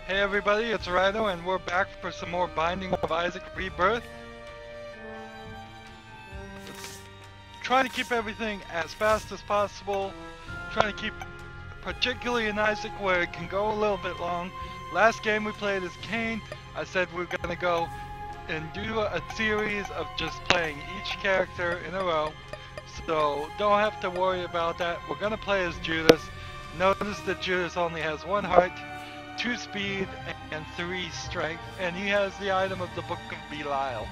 Hey everybody, it's Rydo, and we're back for some more Binding of Isaac Rebirth. Trying to keep everything as fast as possible. Trying to keep, particularly in Isaac, where it can go a little bit long. Last game we played as Cain. I said we're going to go and do a series of just playing each character in a row. So don't have to worry about that. We're going to play as Judas. Notice that Judas only has 1 heart, 2 speed, and 3 strength, and he has the item of the Book of Belial.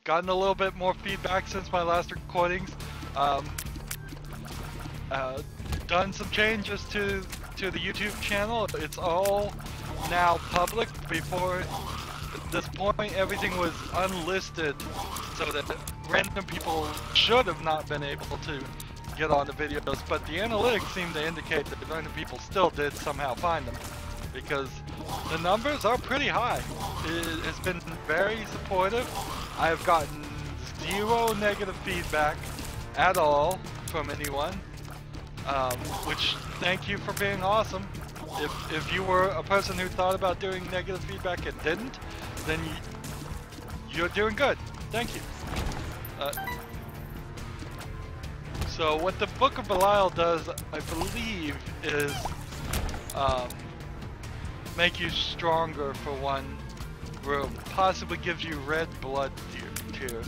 Gotten a little bit more feedback since my last recordings. Done some changes to the YouTube channel. It's all now public. Before this point, everything was unlisted, so that random people should have not been able to get on the videos, but the analytics seem to indicate that random people still did somehow find them, because the numbers are pretty high. It has been very supportive. I have gotten 0 negative feedback at all from anyone, which thank you for being awesome. If you were a person who thought about doing negative feedback and didn't, then you're doing good. Thank you. So what the Book of Belial does, I believe, is make you stronger for 1 room. Possibly gives you red blood tears.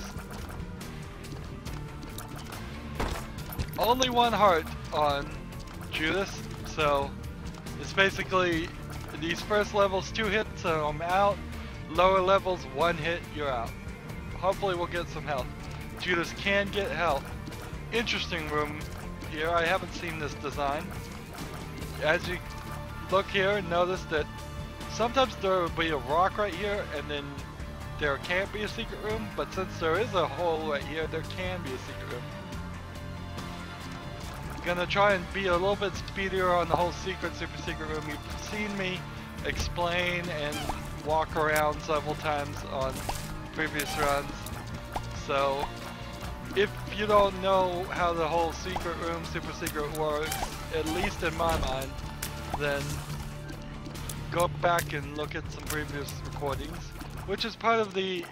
Only 1 heart on Judas, so it's basically these first levels 2 hits, so I'm out. Lower levels 1 hit, you're out. Hopefully we'll get some health. Judas can get health. Interesting room here. I haven't seen this design. As you look here and notice that sometimes there will be a rock right here and then there can't be a secret room, but since there is a hole right here, there can be a secret room. I'm gonna try and be a little bit speedier on the whole super secret room. You've seen me explain and walk around several times on previous runs, so if you don't know how the whole secret room, super secret works, at least in my mind, then go back and look at some previous recordings, which is part of the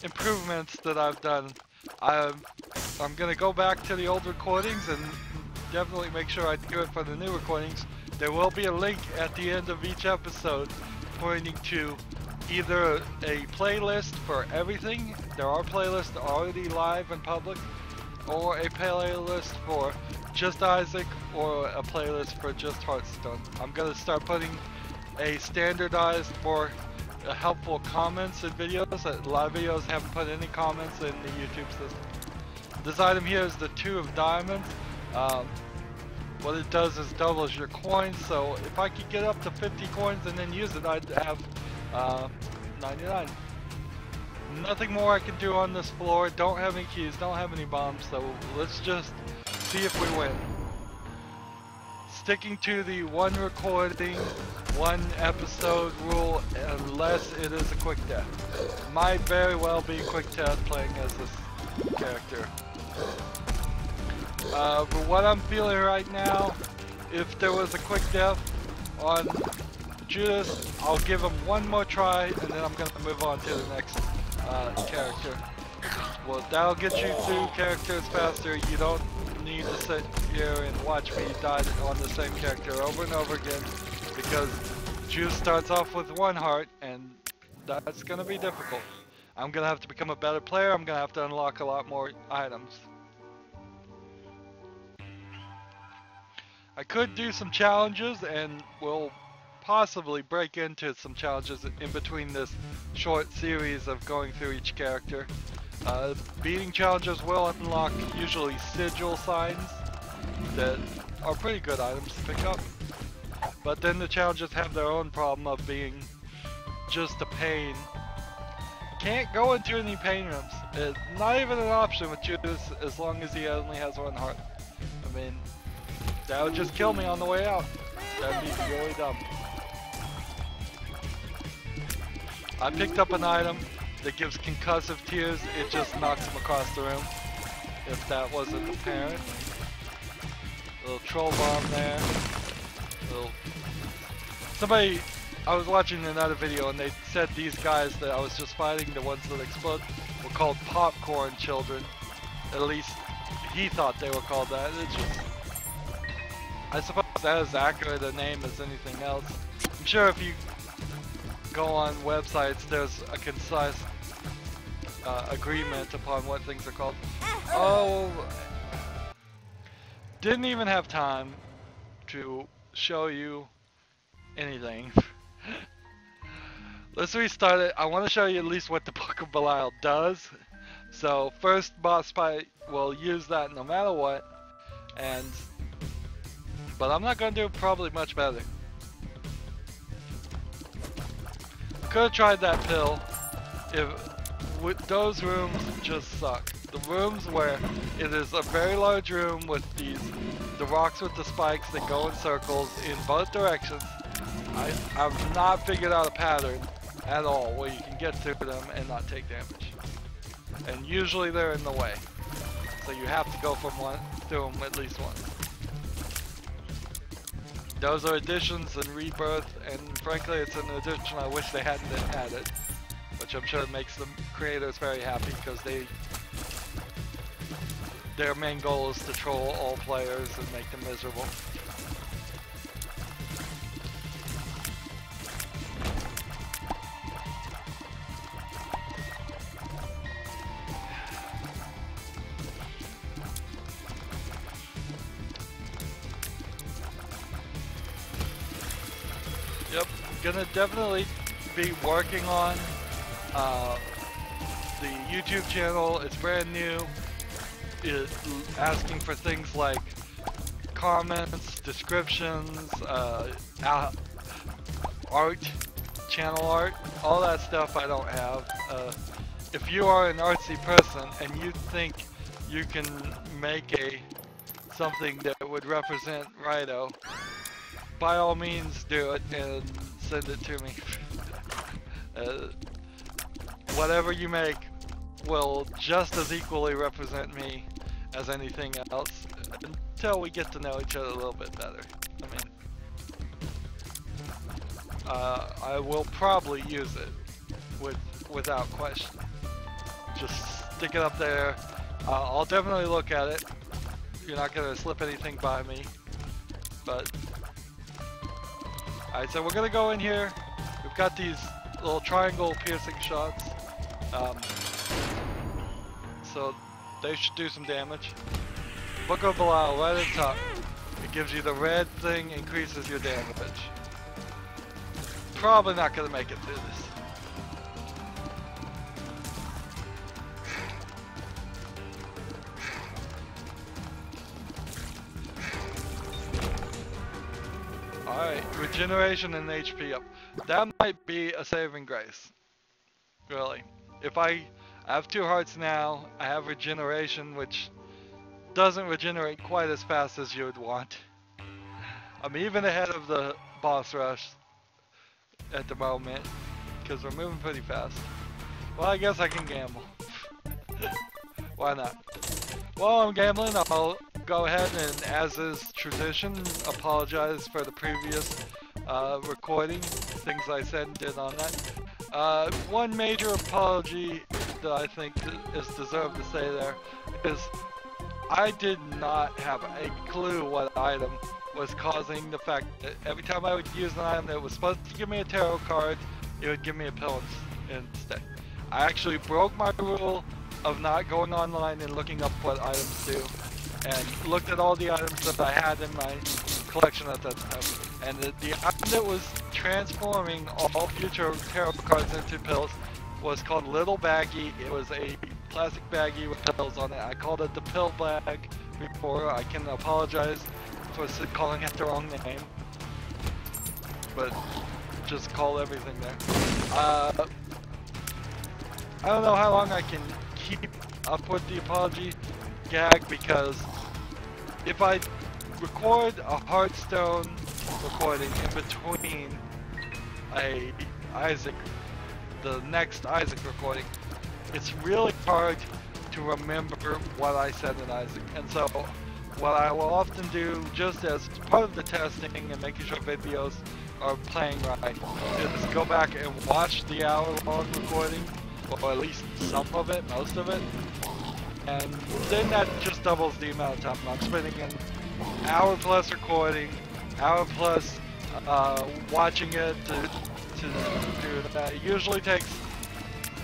improvements that I've done. I'm going to go back to the old recordings and definitely make sure I do it for the new recordings. There will be a link at the end of each episode pointing to either a playlist for everything. There are playlists already live and public, or a playlist for just Isaac, or a playlist for just Hearthstone. I'm going to start putting a standardized, more helpful comments in videos. Live videos haven't put any comments in the YouTube system. This item here is the 2 of diamonds. What it does is doubles your coins, so if I could get up to 50 coins and then use it, I'd have 99. Nothing more I can do on this floor. Don't have any keys, don't have any bombs, so let's just see if we win. Sticking to the 1 recording, 1 episode rule, unless it is a quick death. Might very well be quick death playing as this character. For what I'm feeling right now, if there was a quick death on Judas, I'll give him 1 more try, and then I'm going to move on to the next character. Well, that'll get you through characters faster. You don't need to sit here and watch me die on the same character over and over again, because Judas starts off with 1 heart, and that's going to be difficult. I'm going to have to become a better player. I'm going to have to unlock a lot more items. I could do some challenges, and we'll possibly break into some challenges in between this short series of going through each character. Beating challenges will unlock usually sigil signs that are pretty good items to pick up, but then the challenges have their own problem of being just a pain. Can't go into any pain rooms. It's not even an option with Judas as long as he only has 1 heart. I mean, that would just kill me on the way out. That'd be really dumb. I picked up an item that gives concussive tears. It just knocks him across the room, if that wasn't apparent. Little troll bomb there. Somebody, I was watching another video and they said these guys that I was just fighting, the ones that explode, were called popcorn children. At least he thought they were called that. It's just, I suppose that is accurate a name as anything else. I'm sure if you go on websites, there's a concise agreement upon what things are called. Oh, didn't even have time to show you anything. Let's restart it. I want to show you at least what the Book of Belial does. So first boss fight, we'll use that no matter what, but I'm not going to do probably much better. Could have tried that pill. Those rooms just suck. The rooms where it is a very large room with the rocks with the spikes that go in circles in both directions. I've not figured out a pattern at all where you can get through them and not take damage. And usually they're in the way. So you have to go through them at least once. Those are additions in Rebirth, and frankly it's an addition I wish they hadn't added. Which I'm sure makes the creators very happy because their main goal is to troll all players and make them miserable. Yep, gonna definitely be working on the YouTube channel. It's brand new. It's asking for things like comments, descriptions, art, channel art, all that stuff I don't have. If you are an artsy person and you think you can make something that would represent Rydo, by all means do it and send it to me. Whatever you make will just as equally represent me as anything else until we get to know each other a little bit better. I mean, I will probably use it without question. Just stick it up there. I'll definitely look at it. You're not gonna slip anything by me, but alright, so we're gonna go in here. We've got these little triangle piercing shots. So they should do some damage. Book of Belial right at the top. It gives you the red thing, increases your damage. Probably not gonna make it through this. Alright, regeneration and HP up. That might be a saving grace. Really. If I have 2 hearts now, I have regeneration, which doesn't regenerate quite as fast as you would want. I'm even ahead of the boss rush at the moment, because we're moving pretty fast. Well, I guess I can gamble. Why not? While I'm gambling, I'll go ahead and, as is tradition, apologize for the previous recording, things I said and did on that. One major apology that I think is deserved to say there is I did not have a clue what item was causing the fact that every time I would use an item that was supposed to give me a tarot card, it would give me a pill instead. I actually broke my rule of not going online and looking up what items do, and looked at all the items that I had in my collection at that time. And the item that was transforming all future tarot cards into pills was called Little Baggie. It was a plastic baggie with pills on it. I called it the pill bag before. I can apologize for calling it the wrong name, but just call everything there. I don't know how long I can keep up with the apology gag, because if I record a Hearthstone recording in between the next Isaac recording, it's really hard to remember what I said in Isaac, and so what I will often do, just as part of the testing and making sure videos are playing right, is go back and watch the hour-long recording, or at least some of it, most of it, and then that just doubles the amount of time I'm spending in hour plus recording, hour plus watching it to do that. It usually takes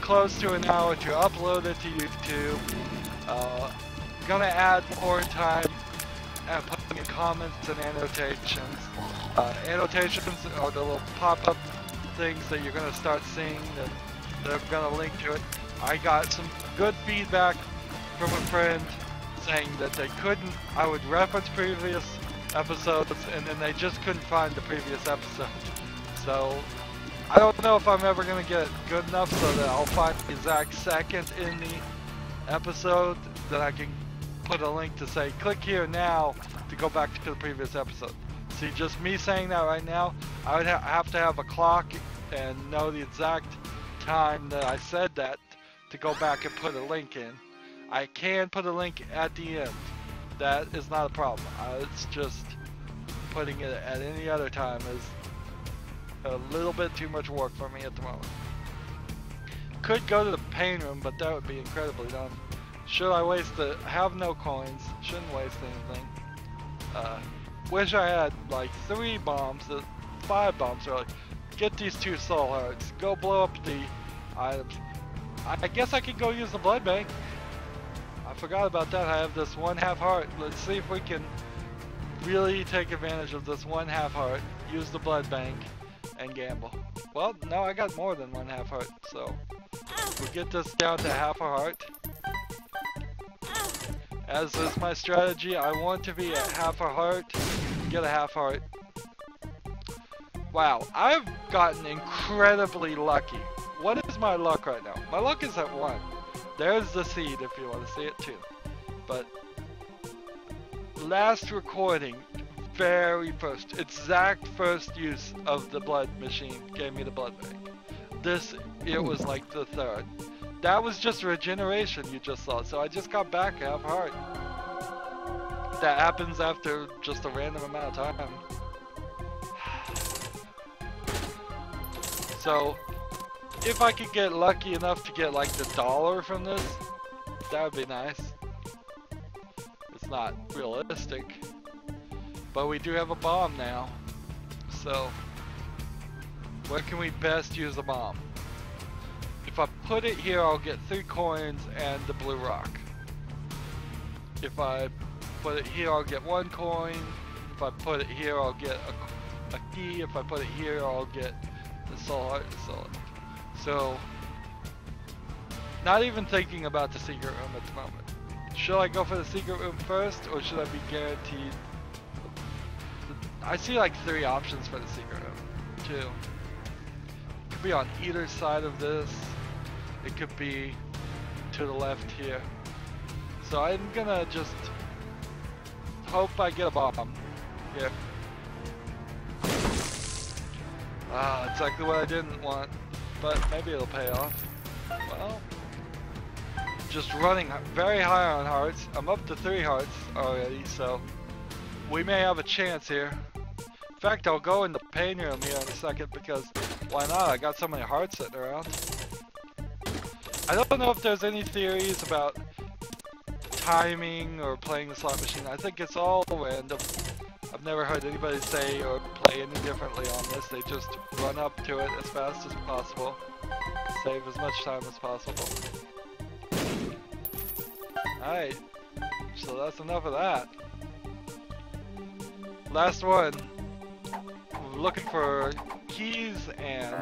close to an hour to upload it to YouTube. Gonna add more time and putting in comments and annotations. Annotations are the little pop-up things that you're gonna start seeing that are gonna link to it. I got some good feedback from a friend saying that they couldn't, I would reference previous episodes and then they just couldn't find the previous episode. So I don't know if I'm ever gonna get good enough so that I'll find the exact second in the episode that I can put a link to say click here now to go back to the previous episode. See, just me saying that right now, I would have to have a clock and know the exact time that I said that to go back and put a link in. I can put a link at the end. That is not a problem. It's just putting it at any other time is a little bit too much work for me at the moment. Could go to the pain room, but that would be incredibly dumb. Should I waste the... I have no coins. Shouldn't waste anything. Wish I had like 3 bombs, 5 bombs really. Get these 2 soul hearts. Go blow up the items. I guess I could go use the blood bank. I forgot about that. I have this 1/2 heart. Let's see if we can really take advantage of this 1/2 heart. Use the blood bank and gamble. Well, no, I got more than 1/2 heart, so we'll get this down to 1/2 heart. As is my strategy, I want to be at 1/2 heart, get a 1/2 heart. Wow, I've gotten incredibly lucky. What is my luck right now? My luck is at 1. There's the seed if you want to see it too. But last recording, very first, exact first use of the blood machine gave me the blood bank. This, it was like the 3rd. That was just regeneration you just saw, so I just got back 1/2 heart. That happens after just a random amount of time. So, if I could get lucky enough to get like the $1 from this, that would be nice. It's not realistic, but we do have a bomb now. So, where can we best use a bomb? If I put it here, I'll get 3 coins and the blue rock. If I put it here, I'll get 1 coin. If I put it here, I'll get a key. If I put it here, I'll get the soul heart and soul. So, not even thinking about the secret room at the moment. Should I go for the secret room first, or should I be guaranteed? I see like 3 options for the secret room, too. It could be on either side of this. It could be to the left here. So I'm gonna just hope I get a bomb here. Ah, exactly what I didn't want, but maybe it'll pay off. Well, just running very high on hearts. I'm up to 3 hearts already, so we may have a chance here. In fact, I'll go in the pain room here in a second because why not? I got so many hearts sitting around. I don't know if there's any theories about timing or playing the slot machine. I think it's all random. I've never heard anybody say or play any differently on this. They just run up to it as fast as possible. Save as much time as possible. Alright, so that's enough of that. Last one. We're looking for keys and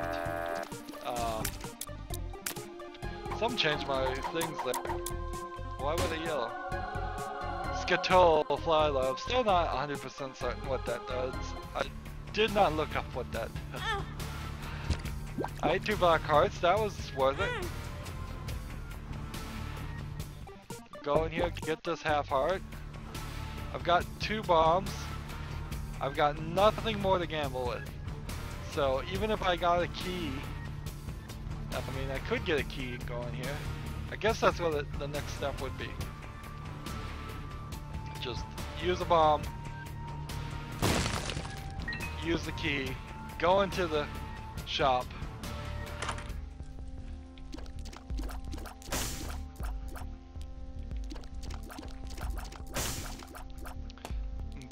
some changed my things there. Why were they yellow? Skittle fly low. I'm still not 100% certain what that does. I did not look up what that does. I ate 2 black hearts. That was worth it. Go in here, get this 1/2 heart. I've got 2 bombs. I've got nothing more to gamble with. So even if I got a key, I mean, I could get a key and go in here. I guess that's what the next step would be. Just use a bomb, use the key, go into the shop.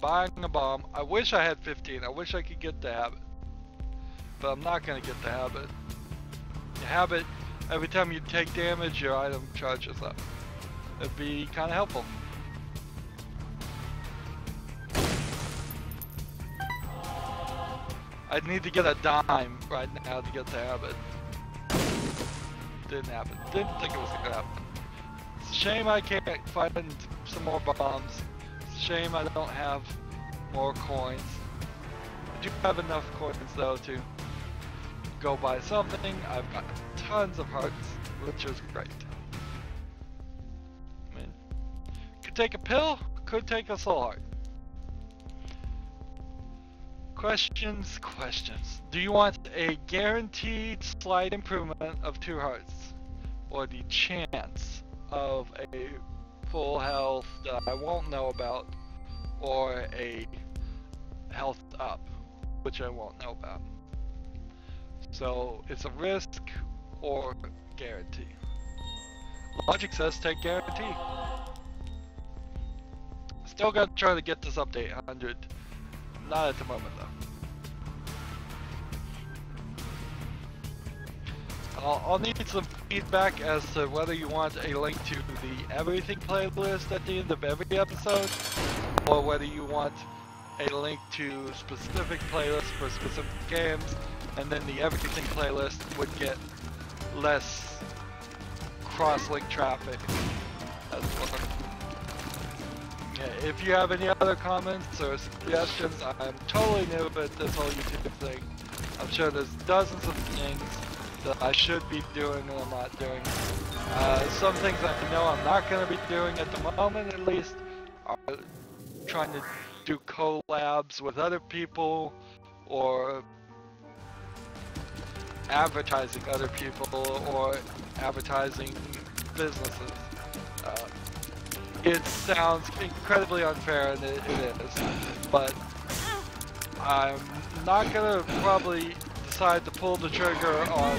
Buying a bomb. I wish I had 15. I wish I could get the habit. But I'm not going to get the habit. The habit, every time you take damage, your item charges up. It'd be kind of helpful. I'd need to get a dime right now to get the habit. Didn't happen. Didn't think it was going to happen. It's a shame I can't find some more bombs. It's a shame I don't have more coins. I do have enough coins though to go buy something. I've got tons of hearts, which is great. I mean, could take a pill, could take a soul heart. Questions. Do you want a guaranteed slight improvement of 2 hearts, or the chance of a full health that I won't know about, or a health up, which I won't know about? So it's a risk or guarantee. Logic says take guarantee. Still gotta try to get this up to 800. Not at the moment though. I'll need some feedback as to whether you want a link to the everything playlist at the end of every episode, or whether you want a link to specific playlists for specific games, and then the everything playlist would get less cross-link traffic as well. Yeah, if you have any other comments or suggestions, I'm totally new at this whole YouTube thing. I'm sure there's dozens of things that I should be doing and I'm not doing. Some things I know I'm not going to be doing at the moment, at least, are trying to do collabs with other people or advertising other people or advertising businesses. It sounds incredibly unfair, and it is, but I'm not gonna probably decide to pull the trigger on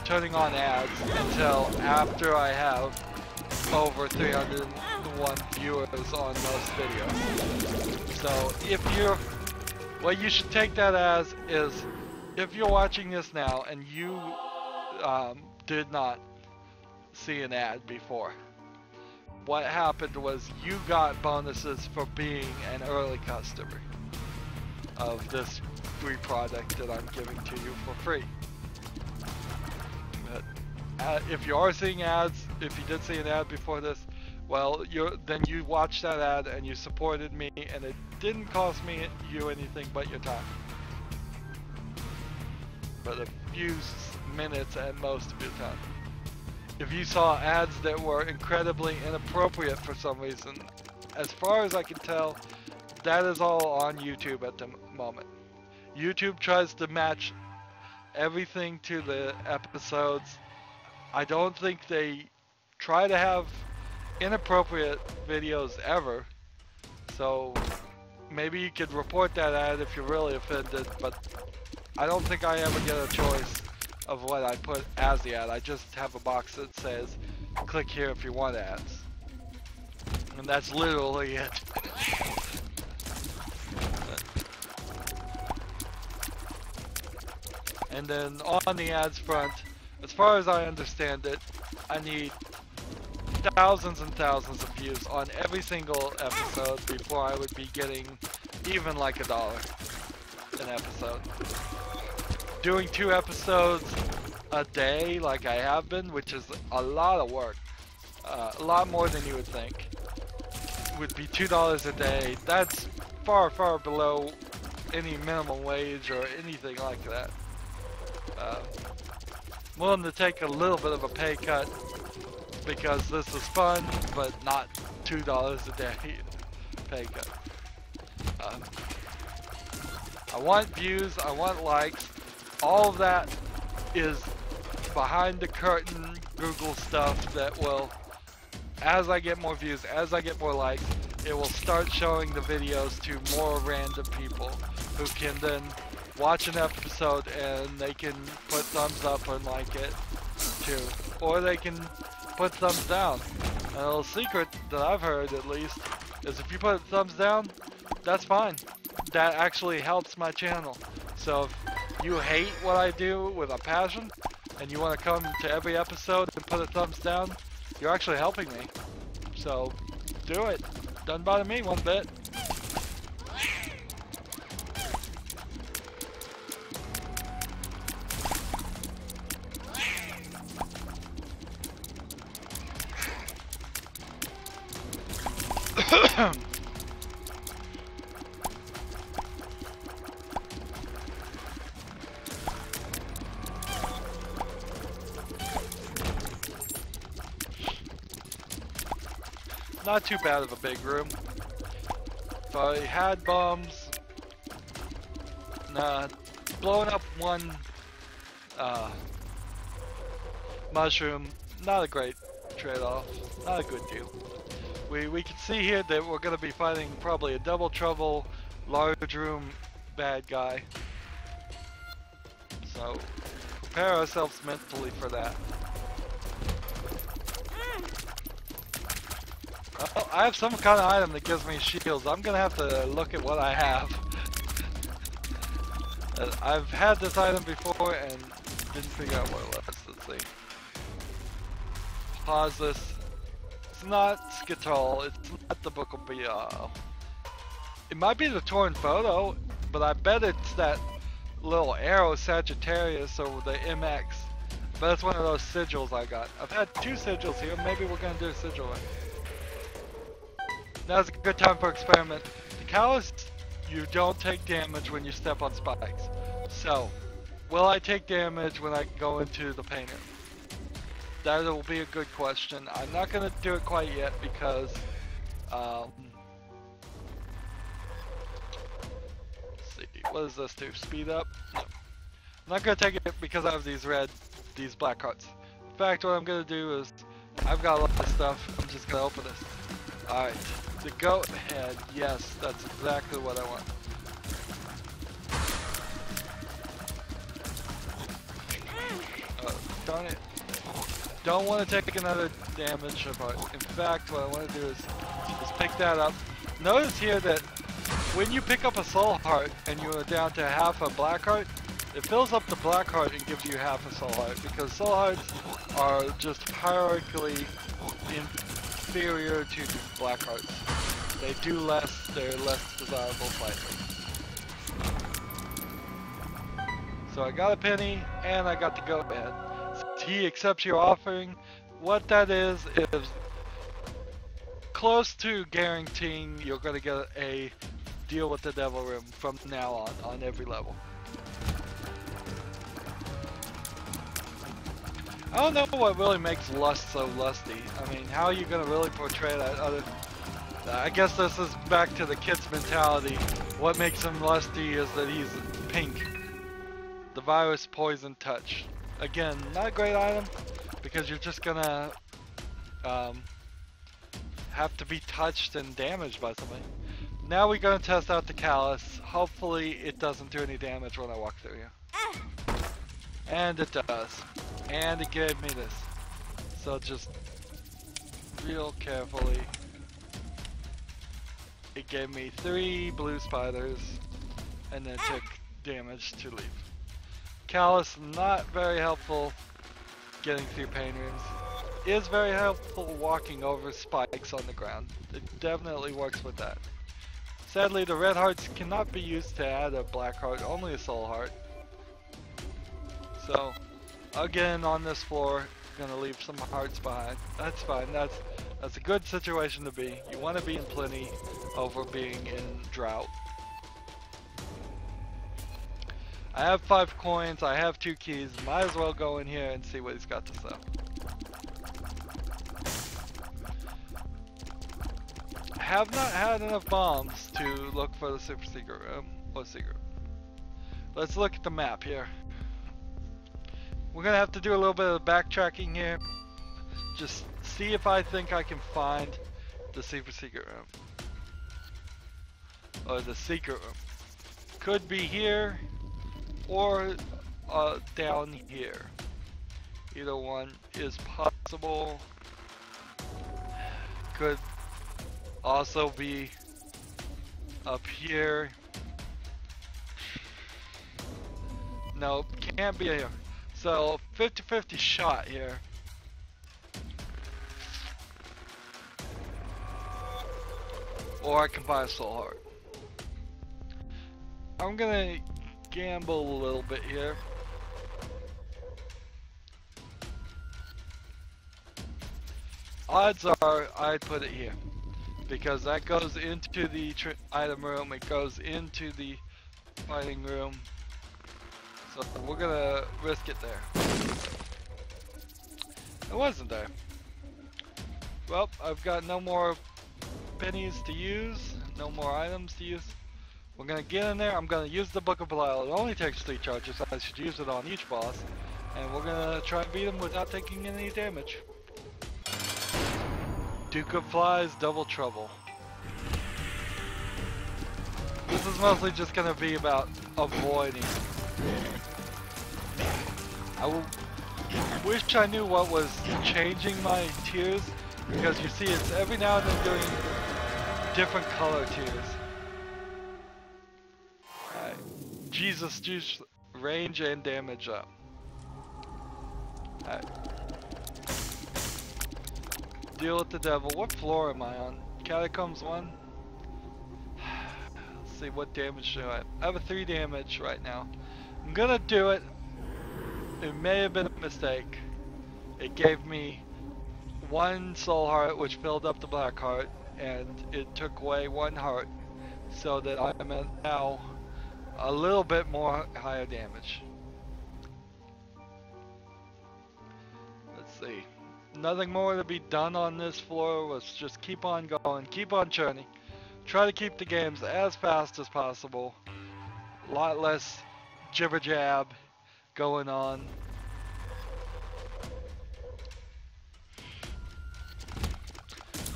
turning on ads until after I have over 301 viewers on most videos. So if you're, what you should take that as is, if you're watching this now and you did not see an ad before, what happened was you got bonuses for being an early customer of this free product that I'm giving to you for free. But, if you are seeing ads, if you did see an ad before this, well, then you watched that ad and you supported me, and it didn't cost you anything but your time. But a few minutes at most of your time. If you saw ads that were incredibly inappropriate for some reason, as far as I can tell, that is all on YouTube at the moment. YouTube tries to match everything to the episodes. I don't think they try to have inappropriate videos ever. So maybe you could report that ad if you're really offended, but I don't think I ever get a choice of what I put as the ad. I just have a box that says, click here if you want ads. And that's literally it. And then on the ads front, as far as I understand it, I need thousands and thousands of views on every single episode before I would be getting even like $1 an episode. Doing 2 episodes a day like I have been, which is a lot of work, a lot more than you would think, would be $2 a day. That's far, far below any minimum wage or anything like that. Willing to take a little bit of a pay cut because this is fun, but not $2 a day pay cut. I want views, I want likes. All of that is behind the curtain Google stuff that will, as I get more views, as I get more likes, it will start showing the videos to more random people who can then watch an episode and they can put thumbs up and like it too. Or they can put thumbs down. And a little secret that I've heard at least is if you put thumbs down, that's fine. That actually helps my channel. So if you hate what I do with a passion and you want to come to every episode and put a thumbs down, you're actually helping me. So do it. Doesn't bother me one bit. Not too bad of a big room. If I had bombs, blowing up one mushroom, not a great trade-off, not a good deal. We can see here that we're going to be fighting probably a double trouble, large room bad guy. So prepare ourselves mentally for that. Oh, I have some kind of item that gives me shields. I'm gonna have to look at what I have. I've had this item before and didn't figure out what it was. Let's see. Pause this. It's not Skittle. It's not the Book of Bial. It might be the torn photo, but I bet it's that little arrow Sagittarius or the MX. But it's one of those sigils I got. I've had 2 sigils here. Maybe we're gonna do a sigil one. Now's a good time for experiment. The callus, you don't take damage when you step on spikes. So, will I take damage when I go into the painter? That will be a good question. I'm not going to do it quite yet because, let's see, what does this do? Speed up? No. I'm not going to take it because I have these black hearts. In fact, what I'm going to do is, I've got a lot of stuff. I'm just going to open this. Alright. The goat head, yes, that's exactly what I want. Darn it. Don't want to take another damage apart. In fact, what I want to do is pick that up. Notice here that when you pick up a soul heart and you're down to half a black heart, it fills up the black heart and gives you half a soul heart because soul hearts are just hierarchically inferior to black hearts. They do less, they're less desirable slightly. So I got a penny and I got the goat head. He accepts your offering. What that is close to guaranteeing you're going to get a deal with the devil room from now on every level. I don't know what really makes lust so lusty. I mean, how are you going to really portray that other... I guess this is back to the kid's mentality. What makes him lusty is that he's pink. The virus poison touch. Again, not a great item because you're just gonna have to be touched and damaged by something. Now we're gonna test out the callus. Hopefully it doesn't do any damage when I walk through here. And it does. And it gave me this. So just real carefully. It gave me 3 blue spiders and then took damage to leave. Callus, not very helpful getting through pain rooms. Is very helpful walking over spikes on the ground. It definitely works with that. Sadly, the red hearts cannot be used to add a black heart, only a soul heart. So, again on this floor, gonna leave some hearts behind. That's fine, that's a good situation to be. You want to be in plenty over being in drought. I have 5 coins, I have 2 keys, might as well go in here and see what he's got to sell. I have not had enough bombs to look for the super secret room, or secret. Let's look at the map here. We're gonna have to do a little bit of backtracking here. Just see if I think I can find the super secret room. or the secret room. Could be here or down here. Either one is possible. Could also be up here. Nope, can't be here. So 50-50 shot here. Or I can buy a soul heart. I'm gonna gamble a little bit here. Odds are I'd put it here, because that goes into the item room, it goes into the fighting room. So we're gonna risk it there. It wasn't there. Well, I've got no more pennies to use, no more items to use. We're gonna get in there, I'm gonna use the Book of Belial. It only takes 3 charges, so I should use it on each boss. And we're gonna try and beat him without taking any damage. Duke of Flies, double trouble. This is mostly just gonna be about avoiding. I wish I knew what was changing my tears, because you see it's every now and then doing different color tears. Alright, Jesus juice, range and damage up. Alright. Deal with the devil. What floor am I on? Catacombs 1? Let's see, what damage do I have? I have a 3 damage right now. I'm gonna do it. It may have been a mistake. It gave me 1 soul heart, which filled up the black heart, and it took away 1 heart, so that I'm at now a little bit more higher damage. Let's see. Nothing more to be done on this floor. Let's just keep on going, keep on churning. Try to keep the games as fast as possible. A lot less jibber jab going on.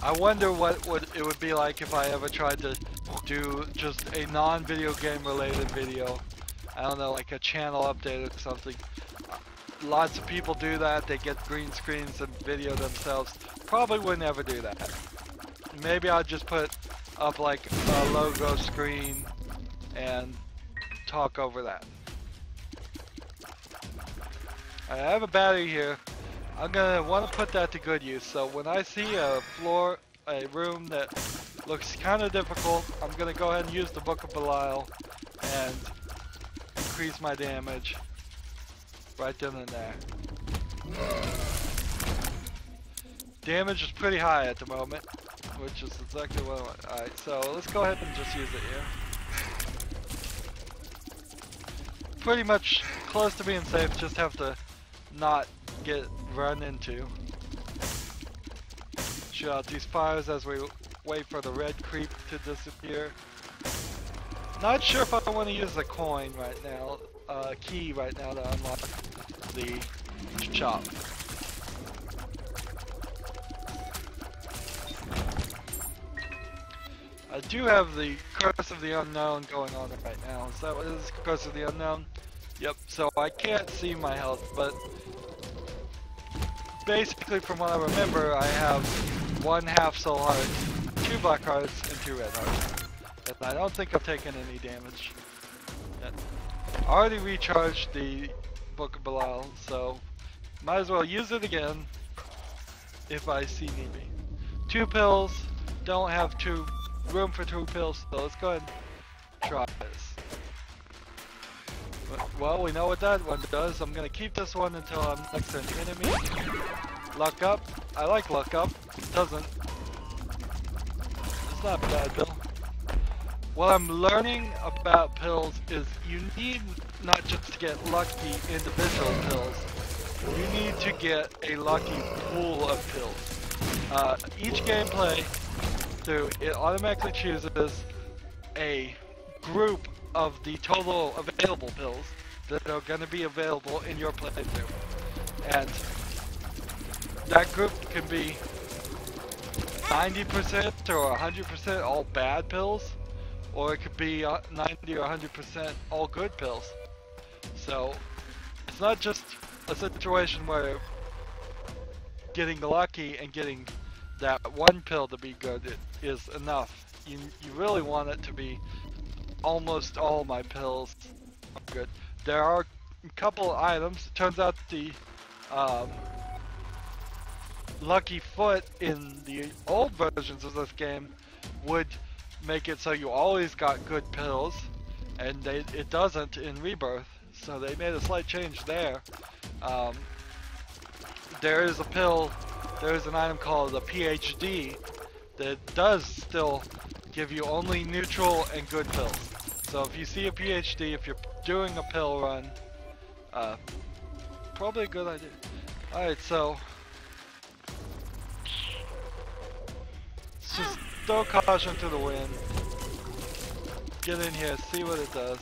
I wonder what it would be like if I ever tried to do just a non-video game related video. I don't know, like a channel update or something. Lots of people do that. They get green screens and video themselves. Probably would never do that. Maybe I'll just put up like a logo screen and talk over that. I have a battery here. I'm gonna want to put that to good use. So when I see a floor, a room that looks kind of difficult, I'm gonna go ahead and use the Book of Belial and increase my damage. Right then and there. Damage is pretty high at the moment, which is exactly what I want. Alright, so let's go ahead and just use it here. Pretty much close to being safe, just have to not get run into. Shoot out these fires as we wait for the red creep to disappear. Not sure if I want to use a coin right now, key right now to unlock the shop. I do have the Curse of the Unknown going on right now. Is that what it is? Curse of the Unknown? Yep, so I can't see my health, but basically from what I remember, I have 1 half soul heart, 2 black hearts, and 2 red hearts. And I don't think I've taken any damage yet. I already recharged the Book of Belial, so might as well use it again if I see need be. 2 pills, don't have room for 2 pills, so let's go ahead and try this. Well, we know what that one does. I'm gonna keep this one until I'm next to an enemy. Luck up. I like luck up. It doesn't. It's not a bad pill. What I'm learning about pills is you need not just to get lucky individual pills, you need to get a lucky pool of pills. Each gameplay through, it automatically chooses a group of the total available pills that are going to be available in your playthrough. And that group can be 90% or 100% all bad pills, or it could be 90 or 100% all good pills. So it's not just a situation where getting lucky and getting that one pill to be good is enough. You really want it to be almost all my pills are good. There are a couple items. It turns out the lucky foot in the old versions of this game would make it so you always got good pills, and it doesn't in Rebirth. So they made a slight change there. There is a pill, there is an item called a PhD that does still give you only neutral and good pills. So if you see a PhD, if you're doing a pill run, probably a good idea. Alright, so let's just throw caution to the wind. Get in here, see what it does.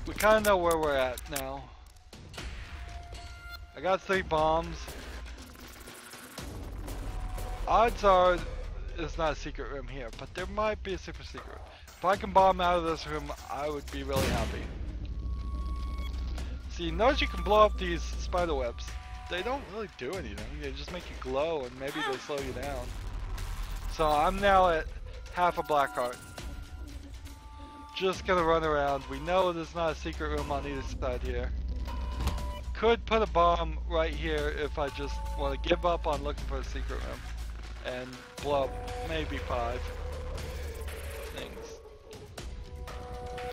We kind of know where we're at now. I got 3 bombs. Odds are there's not a secret room here, but there might be a super secret room. If I can bomb out of this room, I would be really happy. See, notice you can blow up these spider webs. They don't really do anything. They just make you glow, and maybe they slow you down. So I'm now at half a black heart. Just gonna run around. We know there's not a secret room on either side here. Could put a bomb right here if I just want to give up on looking for a secret room and blow up maybe 5 things.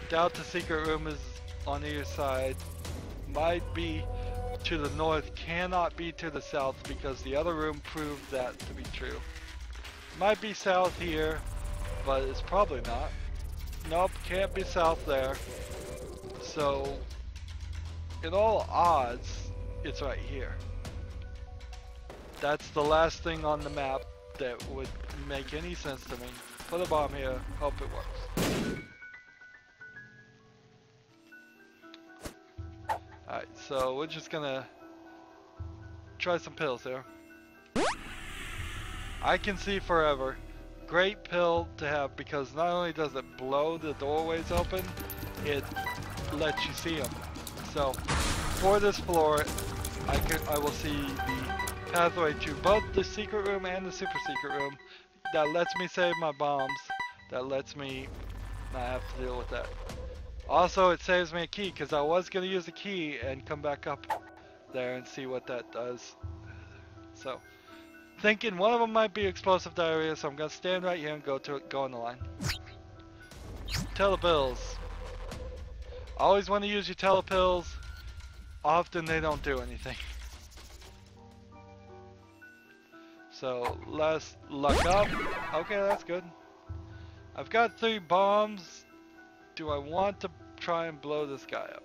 Doubt the secret room is on either side. Might be to the north, cannot be to the south because the other room proved that to be true. Might be south here, but it's probably not. Nope, can't be south there. So, in all odds, it's right here. That's the last thing on the map that would make any sense to me. Put a bomb here, hope it works. Alright, so we're just gonna try some pills here. I can see forever. Great pill to have because not only does it blow the doorways open, it lets you see them. So for this floor, I will see the pathway to both the secret room and the super secret room. That lets me save my bombs. That lets me not have to deal with that. Also, it saves me a key because I was going to use a key and come back up there and see what that does. So, thinking one of them might be explosive diarrhea, so I'm going to stand right here and go on the line. Telepills. Always want to use your telepills. Often they don't do anything. So, let's luck up. Okay, that's good. I've got 3 bombs. Do I want to try and blow this guy up?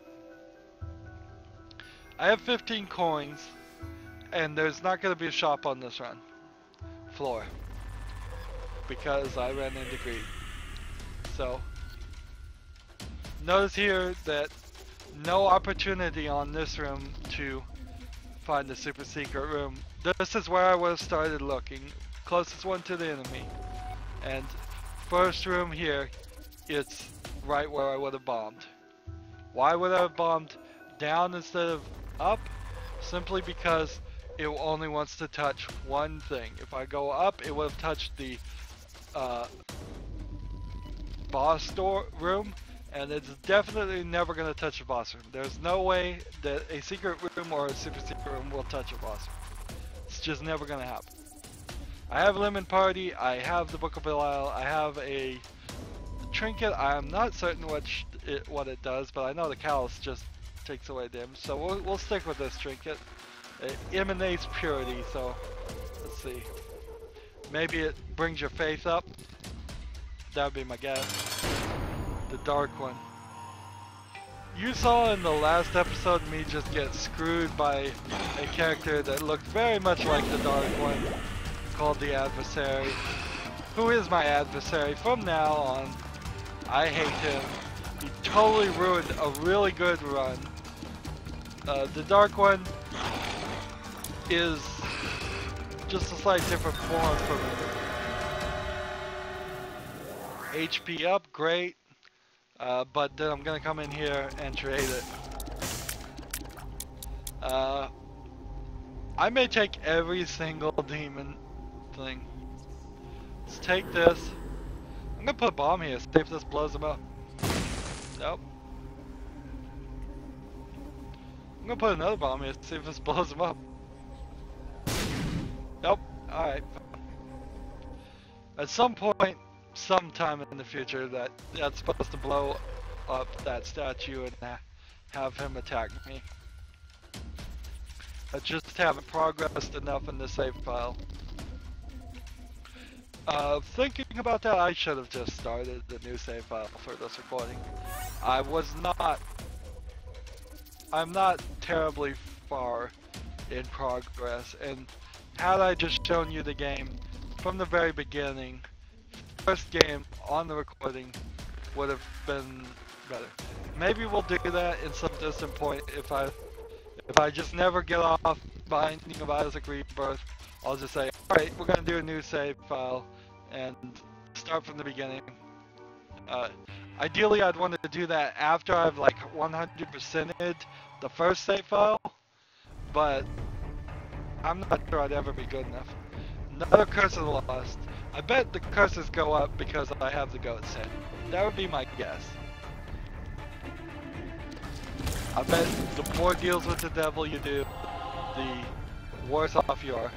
I have 15 coins, and there's not going to be a shop on this floor, because I ran into greed. So, notice here that no opportunity on this room to find the super secret room. This is where I would have started looking, closest one to the enemy, and first room here, it's right where I would have bombed. Why would I have bombed down instead of up? Simply because it only wants to touch one thing. If I go up, it would have touched the boss door room, and it's definitely never going to touch a boss room. There's no way that a secret room or a super secret room will touch a boss room. It's just never going to happen. I have Lemon Party, I have the Book of Belial, I have a trinket. I'm not certain what it does, but I know the callus just takes away damage, so we'll stick with this trinket. It emanates purity, so let's see. Maybe it brings your faith up. That would be my guess. The dark one. You saw in the last episode me just get screwed by a character that looked very much like the dark one, called the adversary, who is my adversary from now on. I hate him. He totally ruined a really good run. The dark one is just a slight different form from HP up, great. But then I'm gonna come in here and trade it. I may take every single demon thing. Let's take this. I'm gonna put a bomb here, see if this blows them up. Nope. I'm gonna put another bomb here, see if this blows them up. Nope. Alright. At some point, sometime in the future, that's supposed to blow up that statue and have him attack me. I just haven't progressed enough in the save file. Thinking about that, I should have just started the new save file for this recording. I'm not terribly far in progress, and had I just shown you the game from the very beginning, first game on the recording would have been better. Maybe we'll do that in some distant point if I just never get off Binding of Isaac Rebirth. I'll just say, alright, we're gonna do a new save file and start from the beginning. Ideally, I'd want to do that after I've like 100%ed the first save file, but I'm not sure I'd ever be good enough. Another Curse of the Lost. I bet the curses go up because I have the goat's head. That would be my guess. I bet the more deals with the devil you do, the worse off you are.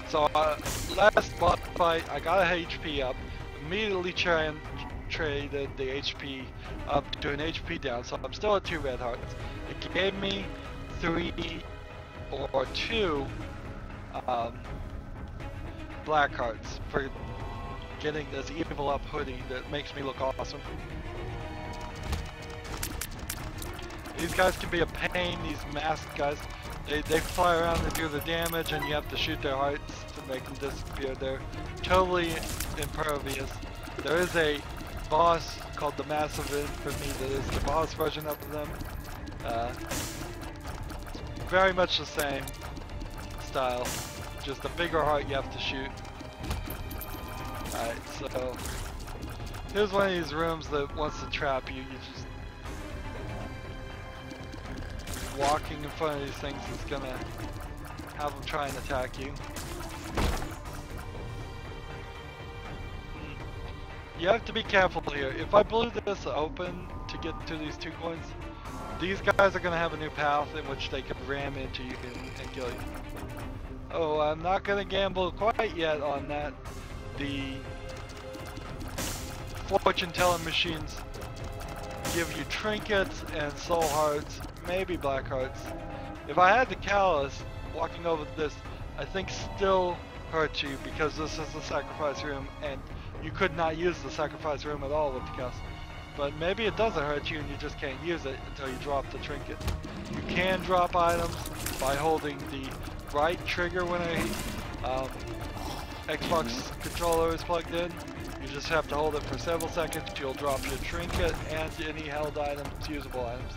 So last boss fight, I got a HP up, immediately traded the HP up to an HP down, so I'm still at 2 red hearts. It gave me 3 or 2 black hearts for getting this evil up hoodie that makes me look awesome. These guys can be a pain, these masked guys. They fly around and do the damage, and you have to shoot their hearts to make them disappear. They're totally impervious. There is a boss called the Massive Infamy that is the boss version of them. Very much the same style, just a bigger heart you have to shoot. Alright, so here's one of these rooms that wants to trap you. You just walking in front of these things is gonna have them try and attack you. You have to be careful here. If I blew this open to get to these 2 coins, these guys are gonna have a new path in which they can ram into you and kill you. Oh, I'm not gonna gamble quite yet on that. The fortune telling machines give you trinkets and soul hearts, maybe black hearts. If I had the callus, walking over this, I think still hurt you because this is the sacrifice room and you could not use the sacrifice room at all with the callus. But maybe it doesn't hurt you and you just can't use it until you drop the trinket. You can drop items by holding the right trigger when a Xbox controller is plugged in. You just have to hold it for several seconds. You'll drop your trinket and any held items, usable items.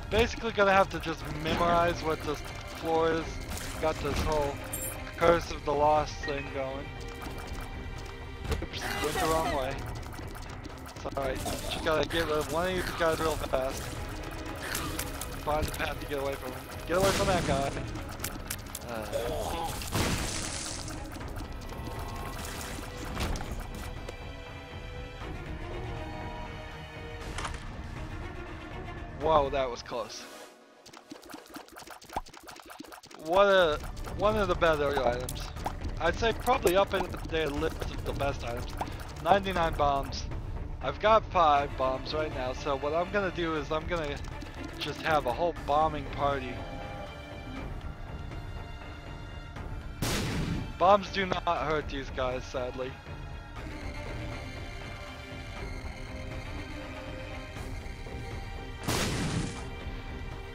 Basically gonna have to just memorize what this floor is. Got this whole Curse of the Lost thing going. Oops, went the wrong way. It's alright, just gotta get rid of one of these guys real fast. Find the path to get away from him. Get away from that guy. Whoa, that was close. One of the better items. I'd say probably up in their list of the best items. 99 bombs. I've got 5 bombs right now, so what I'm gonna do is I'm gonna just have a whole bombing party. Bombs do not hurt these guys, sadly.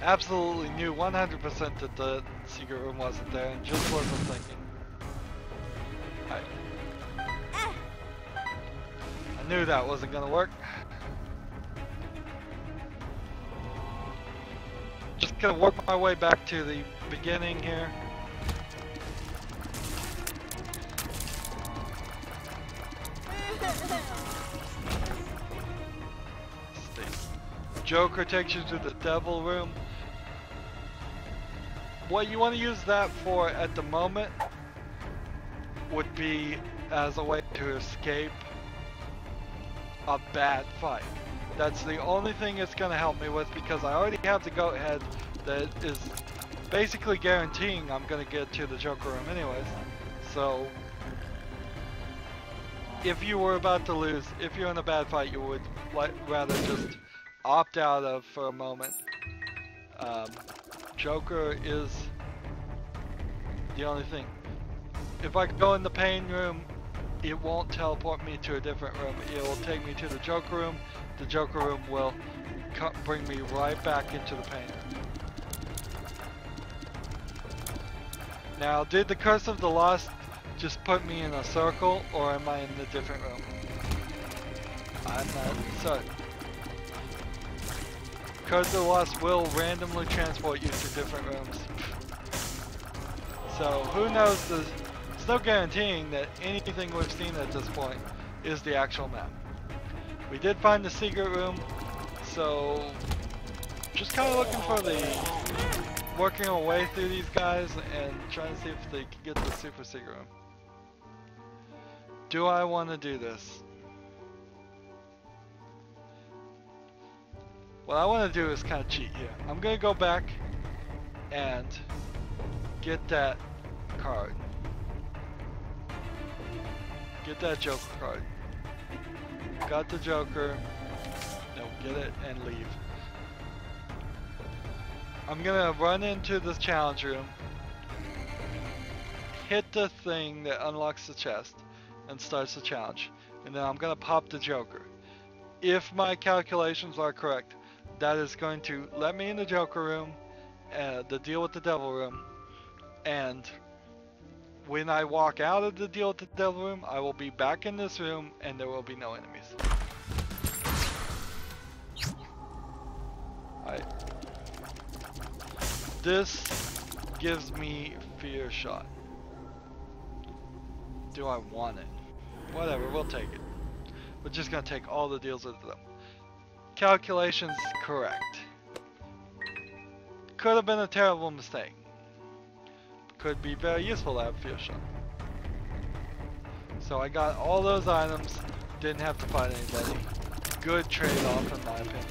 Absolutely knew 100% that the secret room wasn't there and just wasn't thinking. I knew that wasn't gonna work. Just gonna work my way back to the beginning here. Joker takes you to the devil room. What you want to use that for at the moment would be as a way to escape a bad fight. That's the only thing it's going to help me with, because I already have the goat head that is basically guaranteeing I'm going to get to the Joker room anyways. So if you were about to lose, if you're in a bad fight, you would rather just opt out of for a moment. Joker is the only thing. If I go in the pain room, it won't teleport me to a different room. It will take me to the Joker room. The Joker room will bring me right back into the pain room. Now, did the Curse of the Lost just put me in a circle, or am I in a different room? I'm not certain. Curse of the Lost will randomly transport you to different rooms. So, who knows, there's no guaranteeing that anything we've seen at this point is the actual map. We did find the secret room, so just kind of looking for working our way through these guys and trying to see if they can get the super secret room. Do I want to do this? What I want to do is kind of cheat here. I'm going to go back and get that card. Get that Joker card. Got the Joker. No, get it and leave. I'm gonna run into this challenge room, hit the thing that unlocks the chest and starts the challenge, and then I'm gonna pop the Joker. If my calculations are correct, that is going to let me in the Joker room, the deal with the devil room, and when I walk out of the deal with the devil room, I will be back in this room and there will be no enemies. Alright. This gives me fear shot. Do I want it? Whatever, we'll take it. We're just gonna take all the deals with them. Calculations correct. Could have been a terrible mistake. Could be very useful to have fear shot. So I got all those items, didn't have to fight anybody. Good trade-off in my opinion.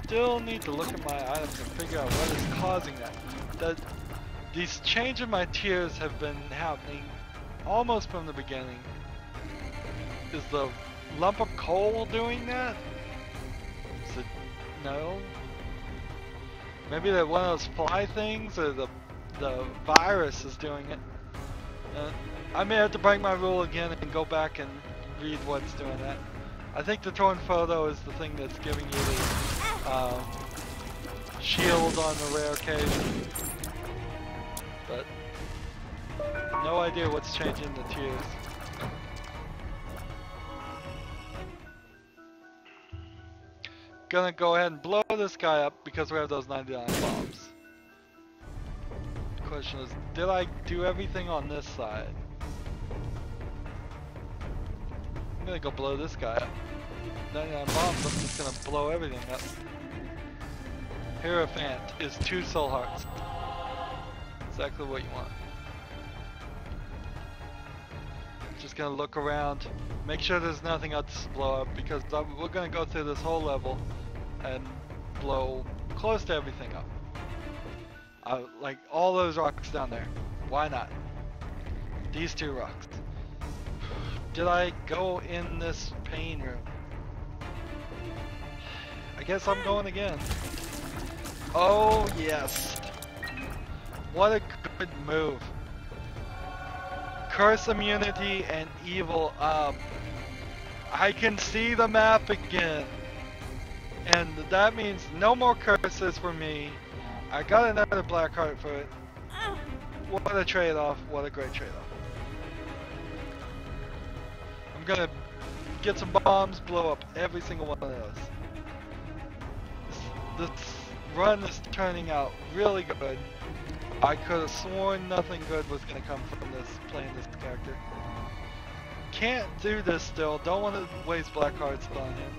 Still need to look at my items and figure out what is causing that. These change in my tiers have been happening almost from the beginning. Is the lump of coal doing that? Is it, no? Maybe that one of those fly things, or the virus is doing it. I may have to break my rule again and go back and read what's doing that. I think the torn photo is the thing that's giving you the shield on the rare occasion. But no idea what's changing the tiers. Gonna go ahead and blow this guy up because we have those 99 bombs. The question is, did I do everything on this side? I'm gonna go blow this guy up. 99 bombs, I'm just gonna blow everything up. Hierophant is 2 soul hearts. Exactly what you want. Just gonna look around, make sure there's nothing else to blow up, because we're gonna go through this whole level and blow close to everything up. Like all those rocks down there. Why not? These 2 rocks. Did I go in this pain room? I guess I'm going again. Oh yes. What a good move. Curse immunity and evil up. I can see the map again. And that means no more curses for me. I got another black heart for it. What a trade-off. What a great trade-off. I'm gonna get some bombs, blow up every single one of those. This run is turning out really good. I could have sworn nothing good was gonna come from this, playing this character. can't do this still. Don't want to waste black hearts on him.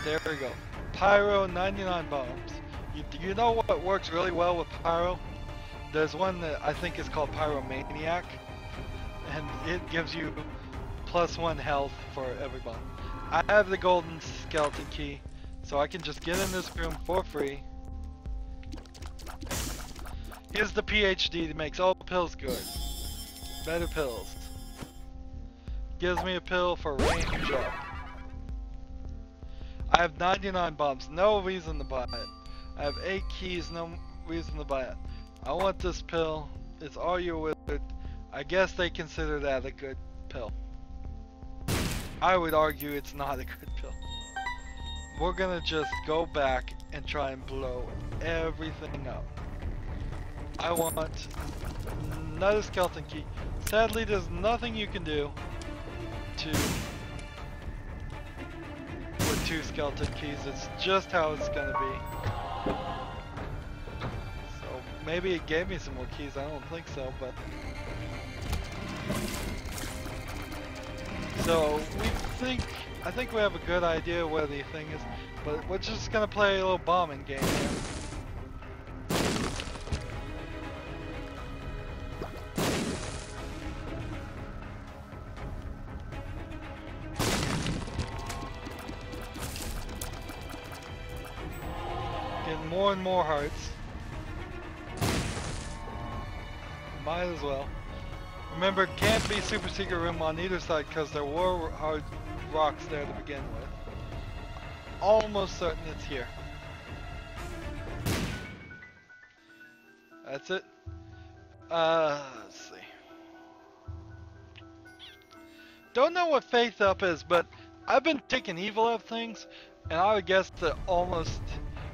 There we go. Pyro, 99 bombs. You know what works really well with Pyro? There's one that I think is called Pyromaniac, and it gives you +1 health for every bomb. I have the golden skeleton key, so I can just get in this room for free. Here's the PhD that makes all pills good. Better pills. Gives me a pill for range up. I have 99 bombs, no reason to buy it. I have 8 keys, no reason to buy it. I want this pill. It's all your wizard. I guess they consider that a good pill. I would argue it's not a good pill. We're gonna just go back and try and blow everything up. I want another skeleton key. Sadly, there's nothing you can do to with 2 skeleton keys. It's just how it's gonna be. So maybe it gave me some more keys. I don't think so, but so I think we have a good idea where the thing is, but we're just gonna play a little bombing game here. Getting more and more hearts. Might as well. Remember, can't be super secret room on either side because there were hard rocks there to begin with. Almost certain it's here. That's it. Let's see. Don't know what Faith Up is, but I've been taking Evil Up things, and I would guess that almost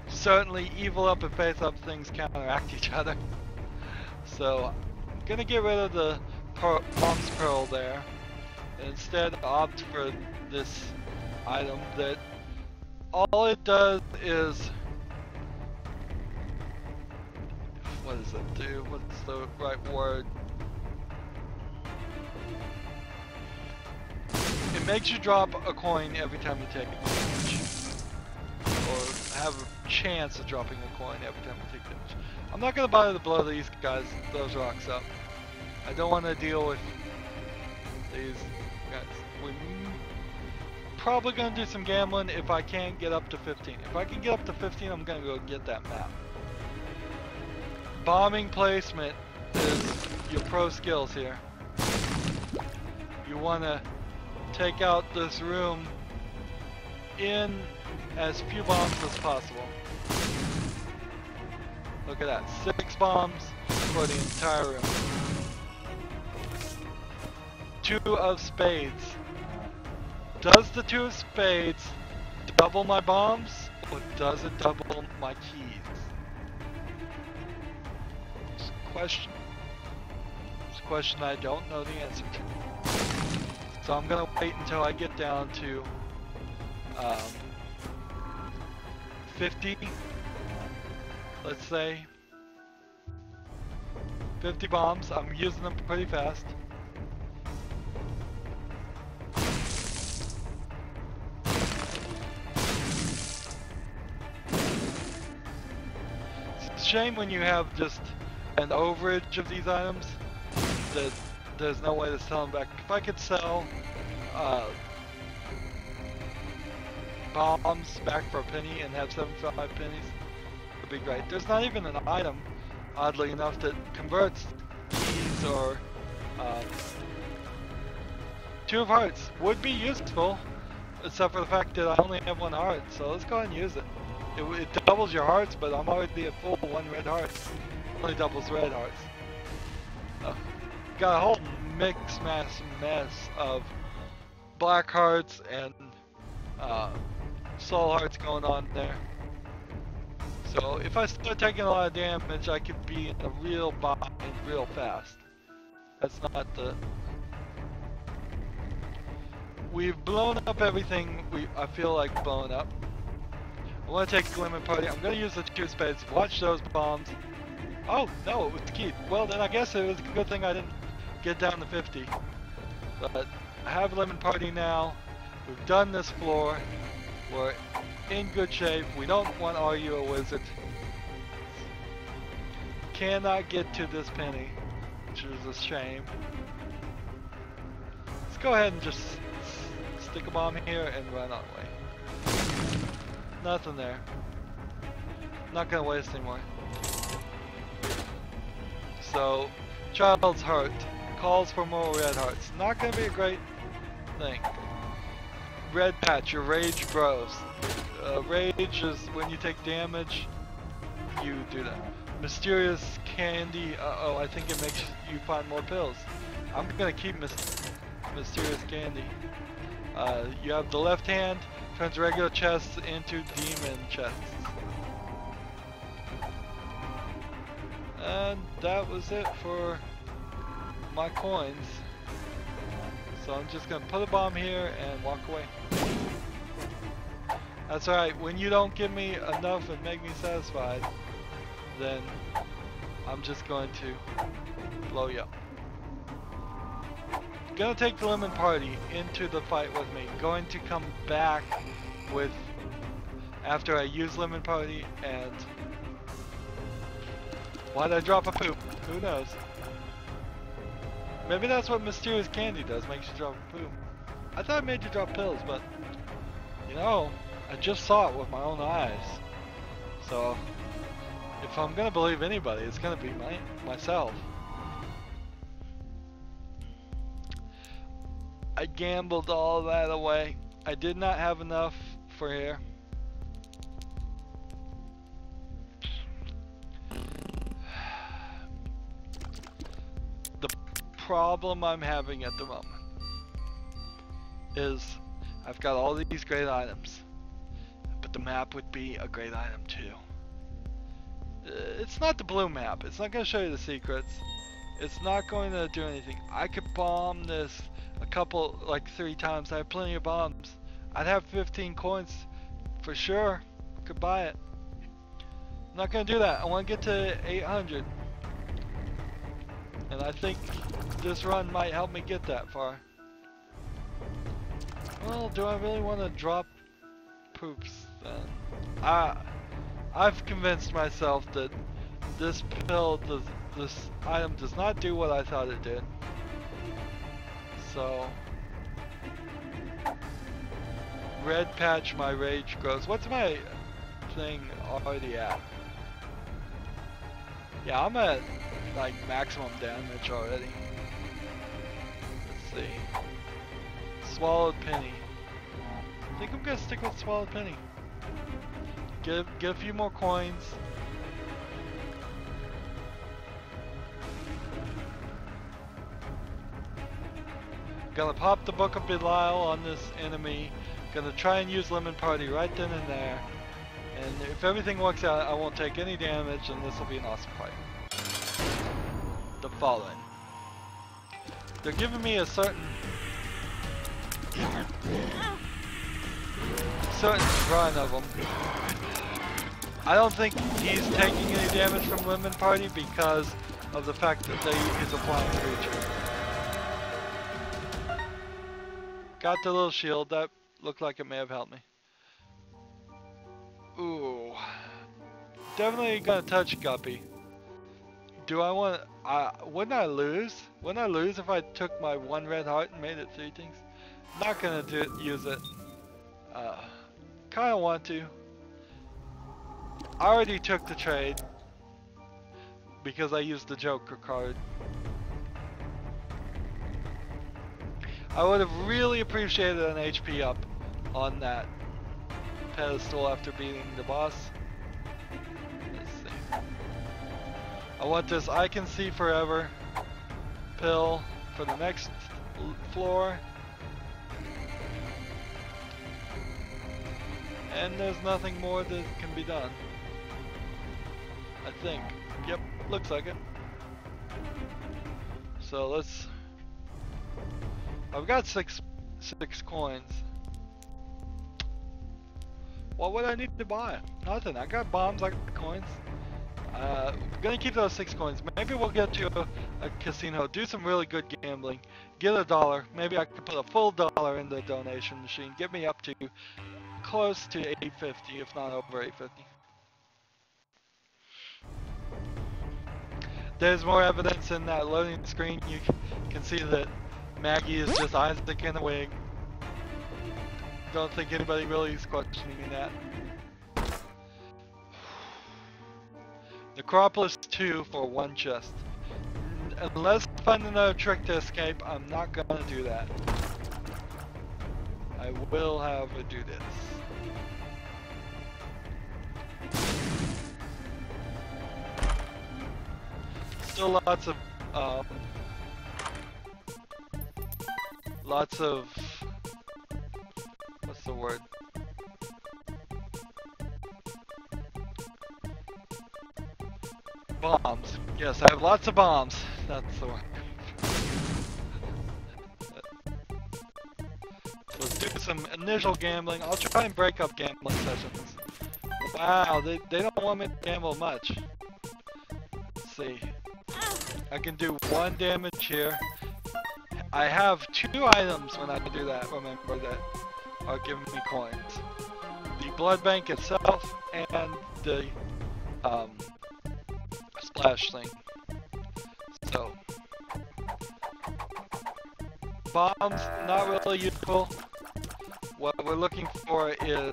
certainly Evil Up and Faith Up things counteract each other. So I'm gonna get rid of the Bomb's Pearl there, and instead opt for this item that all it does is, what does it do? What's the right word? It makes you drop a coin every time you take damage, or have a chance of dropping a coin every time you take damage. I'm not gonna bother to blow those rocks up. I don't want to deal with these guys. We're probably going to do some gambling if I can't get up to 15. If I can get up to 15, I'm going to go get that map. Bombing placement is your pro skills here. You want to take out this room in as few bombs as possible. Look at that, 6 bombs for the entire room. 2 of spades. Does the 2 of spades double my bombs, or does it double my keys? It's a question. It's a question I don't know the answer to. So I'm gonna wait until I get down to 50. Let's say 50 bombs. I'm using them pretty fast. It's a shame when you have just an overage of these items that there's no way to sell them back. If I could sell bombs back for a penny and have 75 pennies, would be great. There's not even an item, oddly enough, that converts keys or 2 of hearts would be useful, except for the fact that I only have 1 heart. So let's go ahead and use it. It doubles your hearts, but I'm already at full 1 red heart. Only doubles red hearts. Got a whole mess of black hearts and soul hearts going on there. So if I start taking a lot of damage, I could be in a real bind real fast. That's not the... We've blown up everything I feel like blowing up. I want to take the lemon party. I'm going to use the 2 spades. Watch those bombs. Oh, no, it was keyed. Well, then I guess it was a good thing I didn't get down to 50. But I have lemon party now. We've done this floor. We're in good shape. We don't want Are You a Wizard. Cannot get to this penny, which is a shame. Let's go ahead and just stick a bomb here and run our way. Nothing there. Not gonna waste anymore. So, child's heart calls for more red hearts. Not gonna be a great thing. Red patch, your rage grows. Rage is when you take damage, you do that. Mysterious candy, uh-oh, I think it makes you find more pills. I'm gonna keep mysterious candy. You have the left hand, turns regular chests into demon chests. And that was it for my coins. So I'm just gonna put a bomb here and walk away. That's alright, when you don't give me enough and make me satisfied, then I'm just going to blow you up. Gonna take the lemon party into the fight with me. Going to come back with after I use lemon party. And why'd I drop a poop? Who knows? Maybe that's what mysterious candy does, makes you drop a poop. I thought it made you drop pills, but you know, I just saw it with my own eyes. So if I'm gonna believe anybody, it's gonna be myself. I gambled all that away. I did not have enough for here. The problem I'm having at the moment is I've got all these great items, but the map would be a great item too. It's not the blue map. It's not going to show you the secrets. It's not going to do anything. I could bomb this a couple, like 3 times. I have plenty of bombs. I'd have 15 coins for sure. Could buy it. I'm not going to do that. I want to get to 800. And I think this run might help me get that far. Well, do I really want to drop poops then? I've convinced myself that this item does not do what I thought it did. So, red patch, my rage grows. What's my thing already at? Yeah, I'm at like maximum damage already. Let's see. Swallowed penny. I think I'm gonna stick with swallowed penny. Get a few more coins. Gonna pop the Book of Belial on this enemy. Gonna try and use lemon party right then and there. And if everything works out, I won't take any damage, and this will be an awesome fight. The Fallen. They're giving me a certain run of them. I don't think he's taking any damage from Lemon Party because of the fact that he's a flying creature. Got the little shield. That looked like it may have helped me. Ooh. Definitely gonna touch Guppy. Do I want... wouldn't I lose? Wouldn't I lose if I took my 1 red heart and made it 3 things? Not gonna use it. Kinda want to. I already took the trade because I used the Joker card. I would have really appreciated an HP up on that pedestal after beating the boss. Let's see. I want this I Can See Forever pill for the next floor. And there's nothing more that can be done. I think. Yep, looks like it. So let's... I've got six coins. What would I need to buy? Nothing. I got bombs, I got coins. Gonna keep those 6 coins. Maybe we'll get to a casino, do some really good gambling, get $1. Maybe I can put a full $1 in the donation machine, get me up to close to 850, if not over 850. There's more evidence in that loading screen. You can see that Maggie is just Isaac in a wig. Don't think anybody really is questioning that. Necropolis 2 for 1 chest. Unless I find another trick to escape, I'm not gonna do that. I will, however, do this. Still lots of what's the word? Bombs. Yes, I have lots of bombs. That's the word. Let's do some initial gambling. I'll try and break up gambling sessions. Wow, they don't want me to gamble much. Let's see. I can do 1 damage here. I have 2 items when I do that, remember, that are giving me coins. The blood bank itself and the splash thing. So, bombs, not really useful. What we're looking for is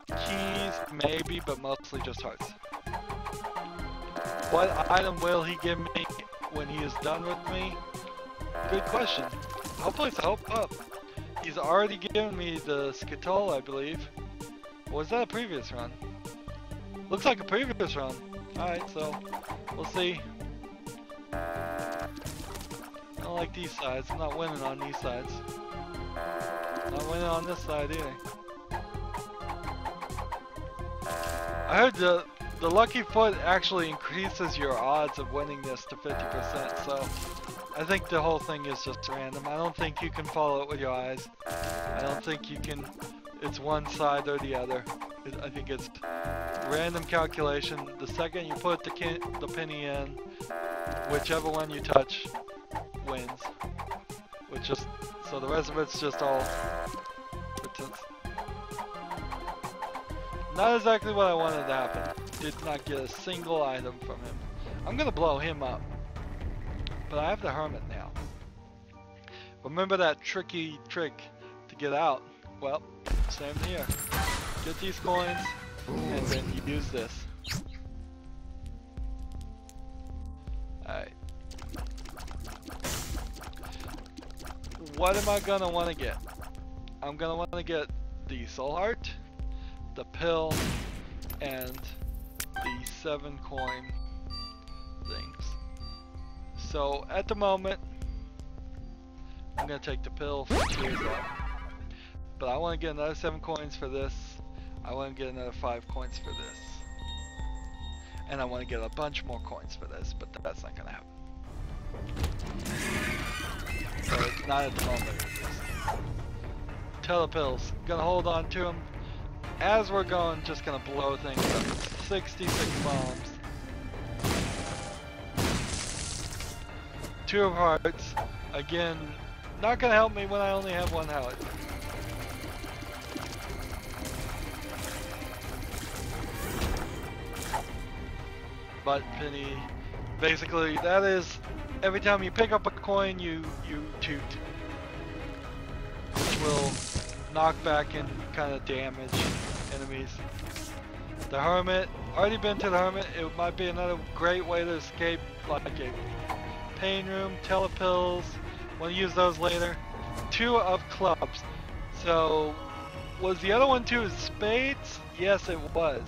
keys, maybe, but mostly just hearts. What item will he give me when he is done with me? Good question. Hopefully it's a hope up. He's already given me the Skittle, I believe. Or was that a previous run? Looks like a previous run. Alright, so we'll see. I don't like these sides. I'm not winning on these sides. Not winning on this side either. I heard the lucky foot actually increases your odds of winning this to 50%, so I think the whole thing is just random. I don't think you can follow it with your eyes. I don't think you can, it's one side or the other. I think it's random calculation. The second you put the penny in, whichever one you touch wins. So the rest of it's just all pretense. Not exactly what I wanted to happen. Did not get a single item from him. I'm gonna blow him up. But I have the hermit now. Remember that tricky trick to get out? Well, same here. Get these coins, and then you use this. Alright. What am I gonna want to get? I'm gonna want to get the soul heart, the pill, and the 7 coin things. So at the moment, I'm gonna take the pill for 2 up. But I want to get another 7 coins for this. I want to get another 5 coins for this. And I want to get a bunch more coins for this, but that's not gonna happen. So it's not at the moment. Telepills. Gonna hold on to them. As we're going, just gonna blow things up. 66 bombs. 2 of hearts. Again, not gonna help me when I only have 1 heart. But penny, basically that is every time you pick up a coin you toot, which will knock back and kind of damage enemies. The hermit, already been to the hermit. It might be another great way to escape, like a pain room, telepills. Want to use those later. 2 of clubs. So was the other one 2 of spades? Yes, it was.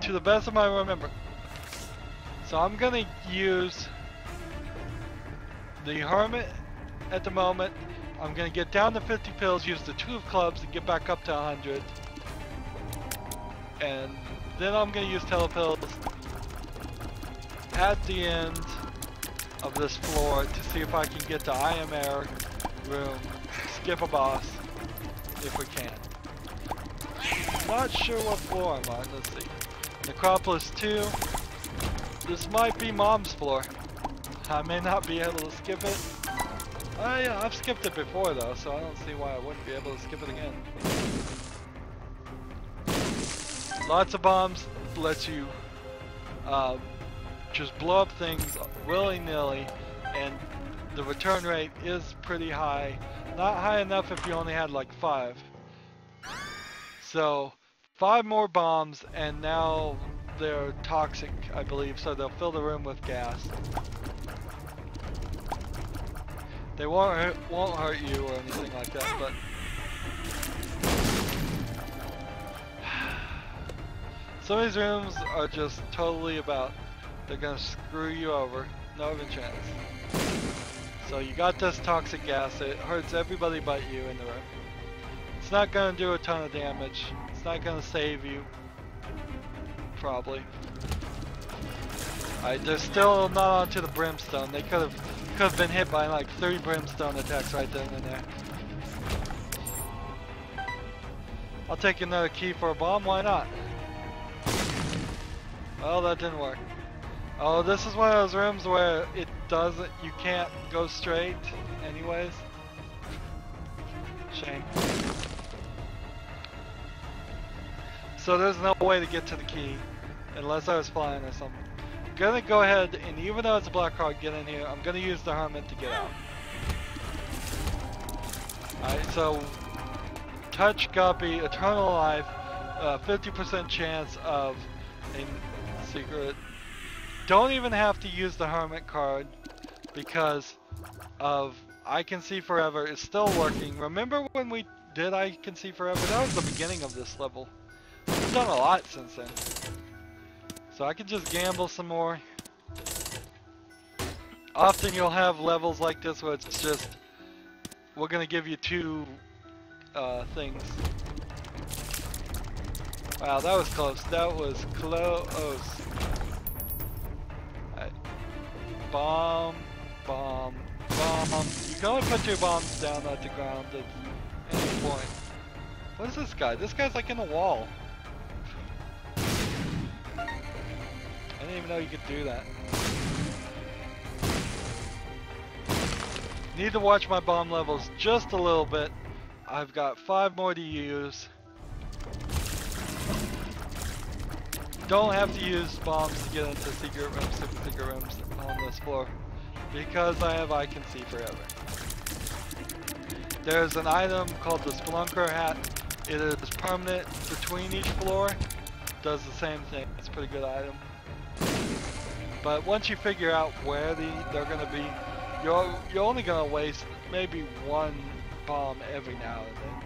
To the best of my remember. So I'm gonna use the hermit at the moment. I'm gonna get down to 50 pills, use the 2 of clubs to get back up to 100. And then I'm gonna use telepills at the end of this floor to see if I can get to IMR room, skip a boss, if we can. not sure what floor I'm on. Let's see. Necropolis 2. This might be Mom's floor. I may not be able to skip it. Yeah, I've skipped it before though, so I don't see why I wouldn't be able to skip it again. Lots of bombs lets you just blow up things willy-nilly, and the return rate is pretty high. Not high enough if you only had like 5. So 5 more bombs, and now they're toxic, I believe, so they'll fill the room with gas. They won't hurt you or anything like that, but some of these rooms are just totally about, they're gonna screw you over, no even chance. So you got this toxic gas, it hurts everybody but you in the room. It's not gonna do a ton of damage, it's not gonna save you, probably. Alright, they're still not onto the brimstone. They could have been hit by like 3 brimstone attacks right then and there. I'll take another key for a bomb, why not? Oh, that didn't work. Oh, this is one of those rooms where it doesn't, you can't go straight anyways. Shame. So there's no way to get to the key unless I was flying or something. I'm gonna go ahead, and even though it's a black card, get in here. I'm gonna use the Hermit to get out. Alright, so touch Guppy, eternal life, 50% chance of a secret. Don't even have to use the Hermit card because of I Can See Forever is still working. Remember when we did I Can See Forever? That was the beginning of this level. We've done a lot since then. So I can just gamble some more. Often you'll have levels like this where it's just, we're gonna give you 2 things. Wow, that was close. That was close. Alright. Bomb, bomb, bomb. You can only put 2 bombs down at the ground at any point. What is this guy? This guy's like in a wall. I didn't even know you could do that. Need to watch my bomb levels just a little bit. I've got 5 more to use. Don't have to use bombs to get into secret rooms, super secret rooms on this floor because I have I Can See Forever. There's an item called the Spelunker Hat. It is permanent between each floor. Does the same thing. It's a pretty good item. But once you figure out where they're going to be, you're only going to waste maybe 1 bomb every now and then.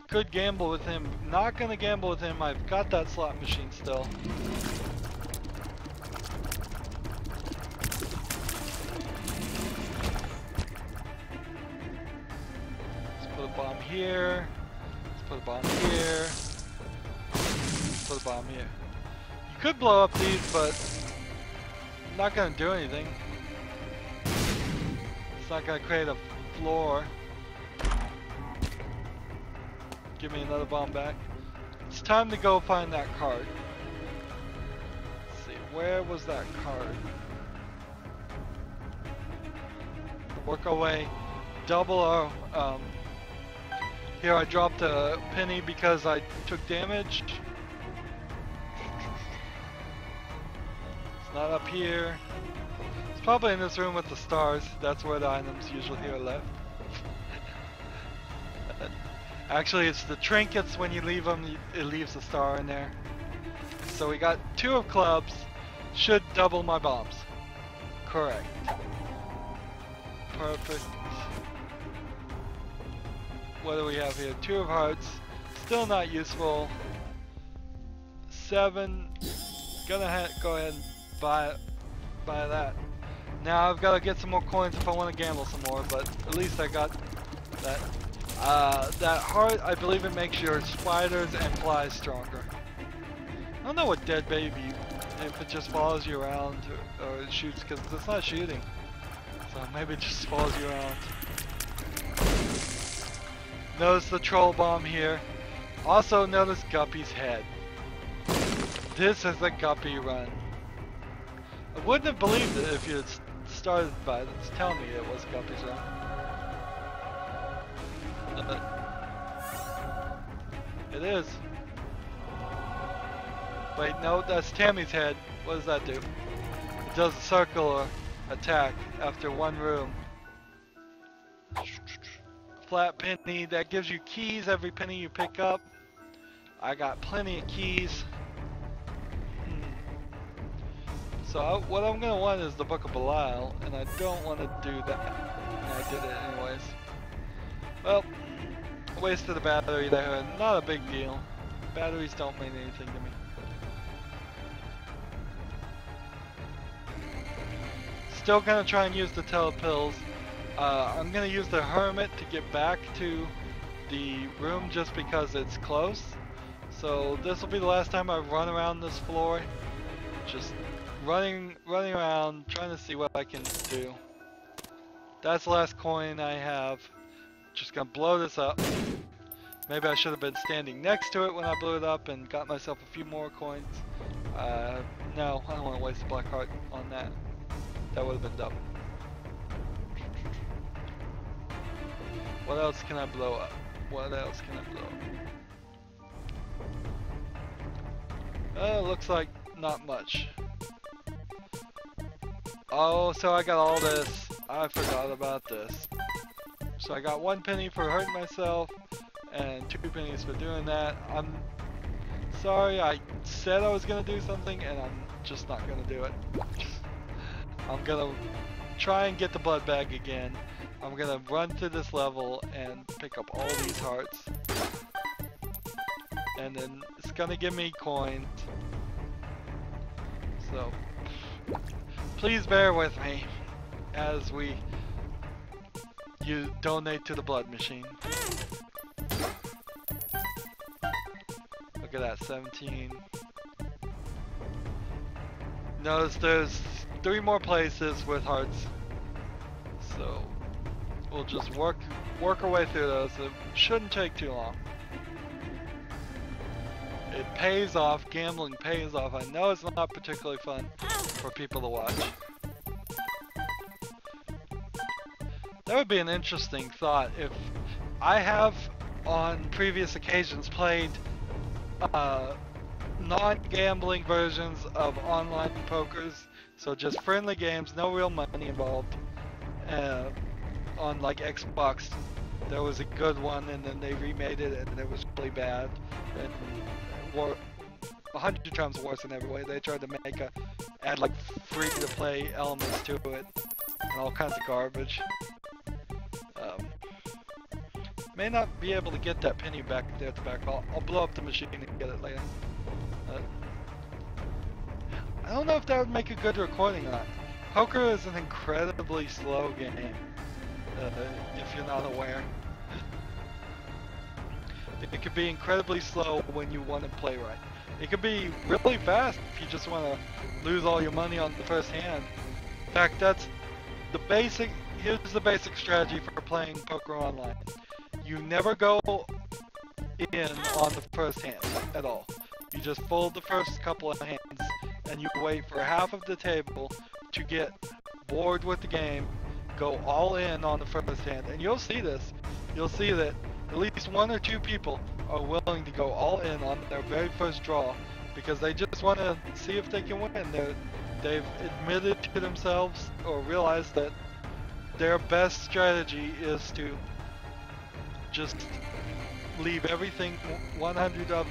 Could gamble with him. Not going to gamble with him. I've got that slot machine still. Bomb here. Let's put a bomb here. Let's put a bomb here. You could blow up these, but I'm not gonna do anything. It's not gonna create a floor. Give me another bomb back. It's time to go find that card. Let's see, where was that card? Work our way. Double O. Here I dropped a penny because I took damage. It's not up here. It's probably in this room with the stars. That's where the items usually are left. Actually, it's the trinkets. When you leave them, it leaves a star in there. So we got 2 of clubs. Should double my bombs. Correct. Perfect. What do we have here? 2 of hearts. Still not useful. 7. Gonna go ahead and buy that. Now I've got to get some more coins if I want to gamble some more, but at least I got that. That heart, I believe it makes your spiders and flies stronger. don't know what dead baby, if it just follows you around or it shoots, because it's not shooting. So maybe it just follows you around. Notice the troll bomb here. Also notice Guppy's head. This is a Guppy run. I wouldn't have believed it if you had started by telling me it was Guppy's run. It is. Wait, no, that's Tammy's head. What does that do? It does a circular attack after one room. Flat penny, that gives you keys every penny you pick up. I got plenty of keys. So what I'm going to want is the Book of Belial, and I don't want to do that. And I did it anyways. Well, wasted a battery there, not a big deal. Batteries don't mean anything to me. Still gonna try and use the telepills. I'm gonna use the hermit to get back to the room just because it's close. So this will be the last time I run around this floor. Just running around, trying to see what I can do. That's the last coin I have. Just gonna blow this up. Maybe I should have been standing next to it when I blew it up and got myself a few more coins. No, I don't want to waste a black heart on that. That would have been dumb. What else can I blow up? What else can I blow up? Looks like not much. Oh, so I got all this. I forgot about this. So I got 1 penny for hurting myself and 2 pennies for doing that. I'm sorry, I said I was going to do something and I'm just not going to do it. I'm going to try and get the blood bag again. I'm going to run through this level and pick up all these hearts. And then it's going to give me coins. So, please bear with me as you donate to the blood machine. Look at that, 17. Notice there's 3 more places with hearts. So we'll just work our way through those. It shouldn't take too long. It pays off, gambling pays off. I know it's not particularly fun for people to watch. That would be an interesting thought if I have on previous occasions played non-gambling versions of online pokers, so just friendly games, no real money involved. On like Xbox, there was a good one, and then they remade it, and it was really bad, and 100 times worse in every way. They tried to add like free-to-play elements to it, and all kinds of garbage. May not be able to get that penny back there at the back. I'll blow up the machine and get it later. I don't know if that would make a good recording or not. Poker is an incredibly slow game, if you're not aware. It could be incredibly slow when you want to play right. It could be really fast if you just want to lose all your money on the first hand. In fact, that's the basic. Here's the basic strategy for playing poker online. You never go in on the first hand at all. You just fold the first couple of hands and you wait for half of the table to get bored with the game, go all in on the first hand, and you'll see this. You'll see that at least 1 or 2 people are willing to go all in on their very first draw because they just want to see if they can win. They've admitted to themselves or realized that their best strategy is to just leave everything 100%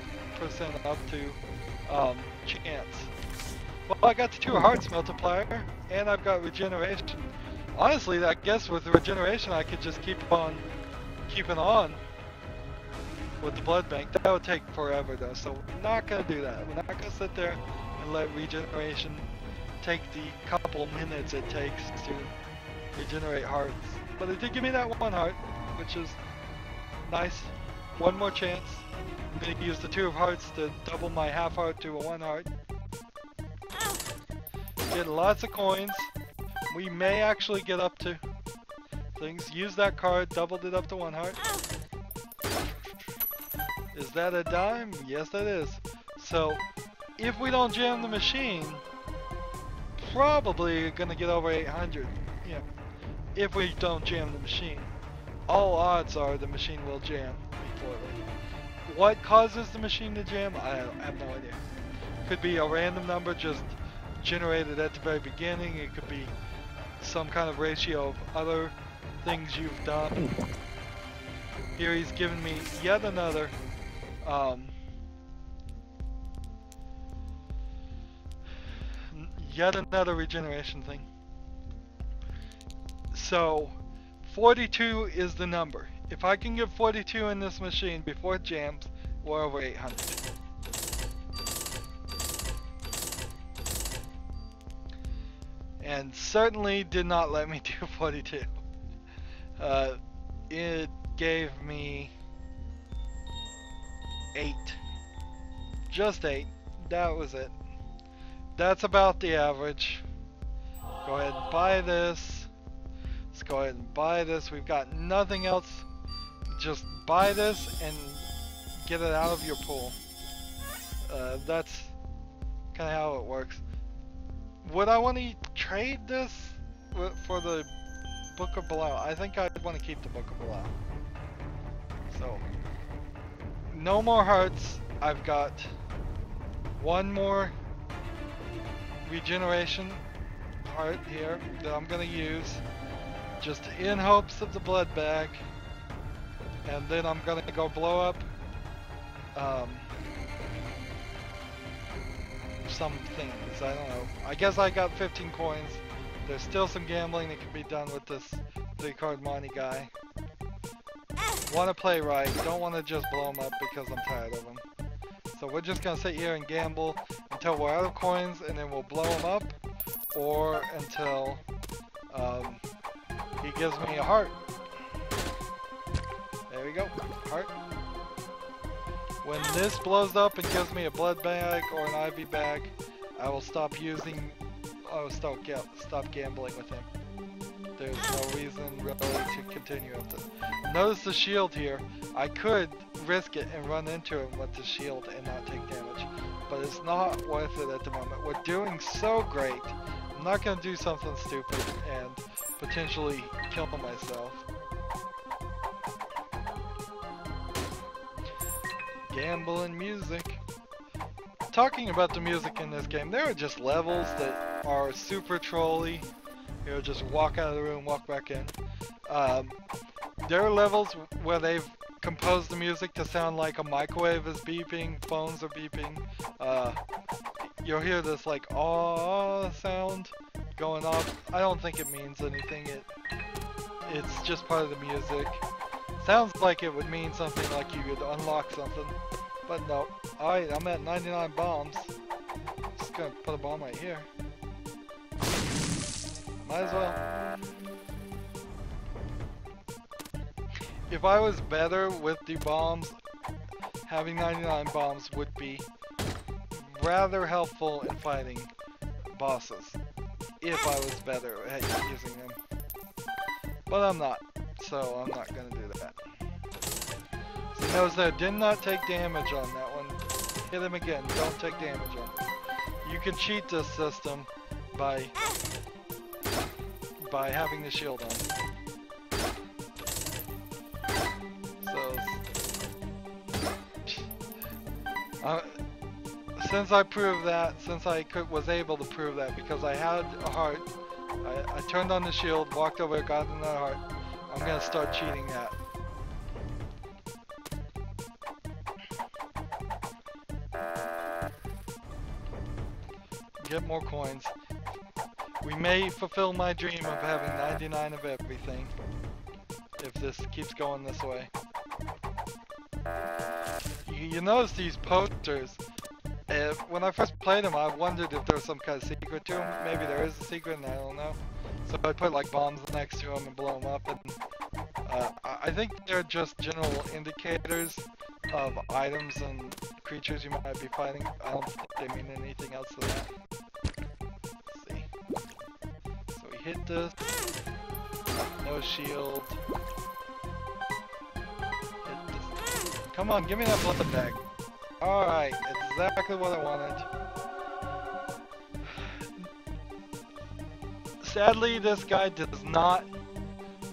up to chance. Well, I got the 2 hearts multiplier, and I've got regeneration. Honestly, I guess with regeneration I could just keep on keeping on with the blood bank. That would take forever though, so we're not going to do that. We're not going to sit there and let regeneration take the couple minutes it takes to regenerate hearts. But it did give me that 1 heart, which is nice. One more chance. I'm going to use the 2 of hearts to double my half heart to a 1 heart. Get lots of coins. We may actually get up to things. Use that card, doubled it up to 1 heart. Is that a dime? Yes, that is. So, if we don't jam the machine, probably gonna get over 800. Yeah. If we don't jam the machine. All odds are the machine will jam before then. What causes the machine to jam? I have no idea. Could be a random number just generated at the very beginning. It could be some kind of ratio of other things you've done. Here he's given me yet another regeneration thing. So 42 is the number. If I can get 42 in this machine before it jams, we're over 800. And certainly did not let me do 42. It gave me 8. Just 8. That was it. That's about the average. Go ahead and buy this. Let's go ahead and buy this. We've got nothing else. Just buy this and get it out of your pool. That's kind of how it works. Would I want to trade this for the Book of Belial? I think I'd want to keep the Book of Belial. So, no more hearts. I've got one more regeneration heart here that I'm going to use just in hopes of the blood bag. And then I'm going to go blow up some things. I don't know. I guess I got 15 coins. There's still some gambling that can be done with this 3-card Monty guy. Want to play right. Don't want to just blow him up because I'm tired of him. So we're just going to sit here and gamble until we're out of coins, and then we'll blow him up, or until he gives me a heart. There we go. Heart. When this blows up and gives me a blood bag or an IV bag, I will stop using. I will stop gambling with him. There's no reason really to continue with it. Notice the shield here. I could risk it and run into him with the shield and not take damage, but it's not worth it at the moment. We're doing so great. I'm not going to do something stupid and potentially kill myself. Gambling music. Talking about the music in this game, there are just levels that are super trolly. You know, just walk out of the room, walk back in. There are levels where they've composed the music to sound like a microwave is beeping, phones are beeping. You'll hear this like "aww" sound going off. I don't think it means anything. It's just part of the music. Sounds like it would mean something like you could unlock something, but no. Alright, I'm at 99 bombs. Just gonna put a bomb right here. Might as well. If I was better with the bombs, having 99 bombs would be rather helpful in fighting bosses. If I was better at using them. But I'm not, so I'm not gonna do that. So notice that I did not take damage on that one. Hit him again, don't take damage on him. You can cheat this system by having the shield on. So, since I proved that, since I was able to prove that because I had a heart, I turned on the shield, walked over, got another heart, I'm gonna start cheating that. Get more coins. We may fulfill my dream of having 99 of everything if this keeps going this way. You notice these posters. When I first played them, I wondered if there was some kind of secret to them. Maybe there is a secret and I don't know. So I put like bombs next to them and blow them up. And I think they're just general indicators of items and creatures you might be fighting. I don't think they mean anything else than that. Let's see. So we hit this. No shield. Hit this. Come on, give me that blood bag. Alright, exactly what I wanted. Sadly, this guy does not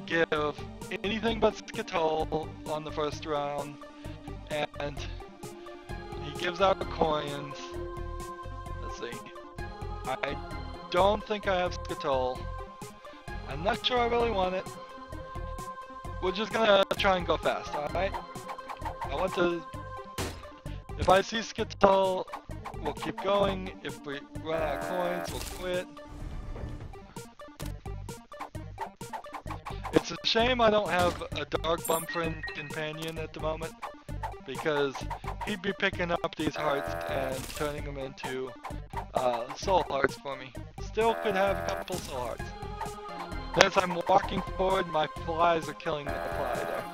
give anything but Skittle on the first round, and he gives out coins. Let's see. I don't think I have Skittle. I'm not sure I really want it. We're just gonna try and go fast, alright? I want to... If I see Skittle, we'll keep going. If we run out of coins, we'll quit. It's a shame I don't have a Dark Bumfrin companion at the moment, because he'd be picking up these hearts and turning them into soul hearts for me. Still could have a couple soul hearts. As I'm walking forward, my flies are killing the fly there.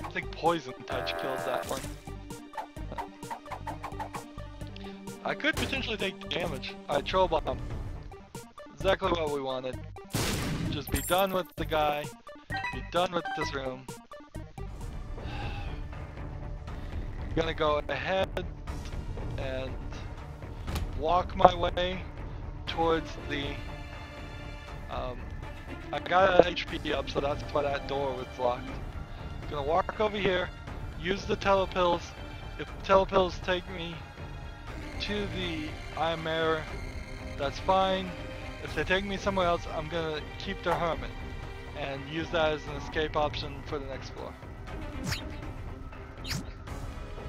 I think Poison Touch kills that one. I could potentially take damage. Alright, Troll Bomb. Exactly what we wanted. Just be done with the guy. Be done with this room. I'm gonna go ahead and walk my way towards the... I got an HP up, so that's why that door was locked. I'm gonna walk over here, use the telepills. If the telepills take me to the Imare, that's fine. If they take me somewhere else, I'm gonna keep the Hermit and use that as an escape option for the next floor.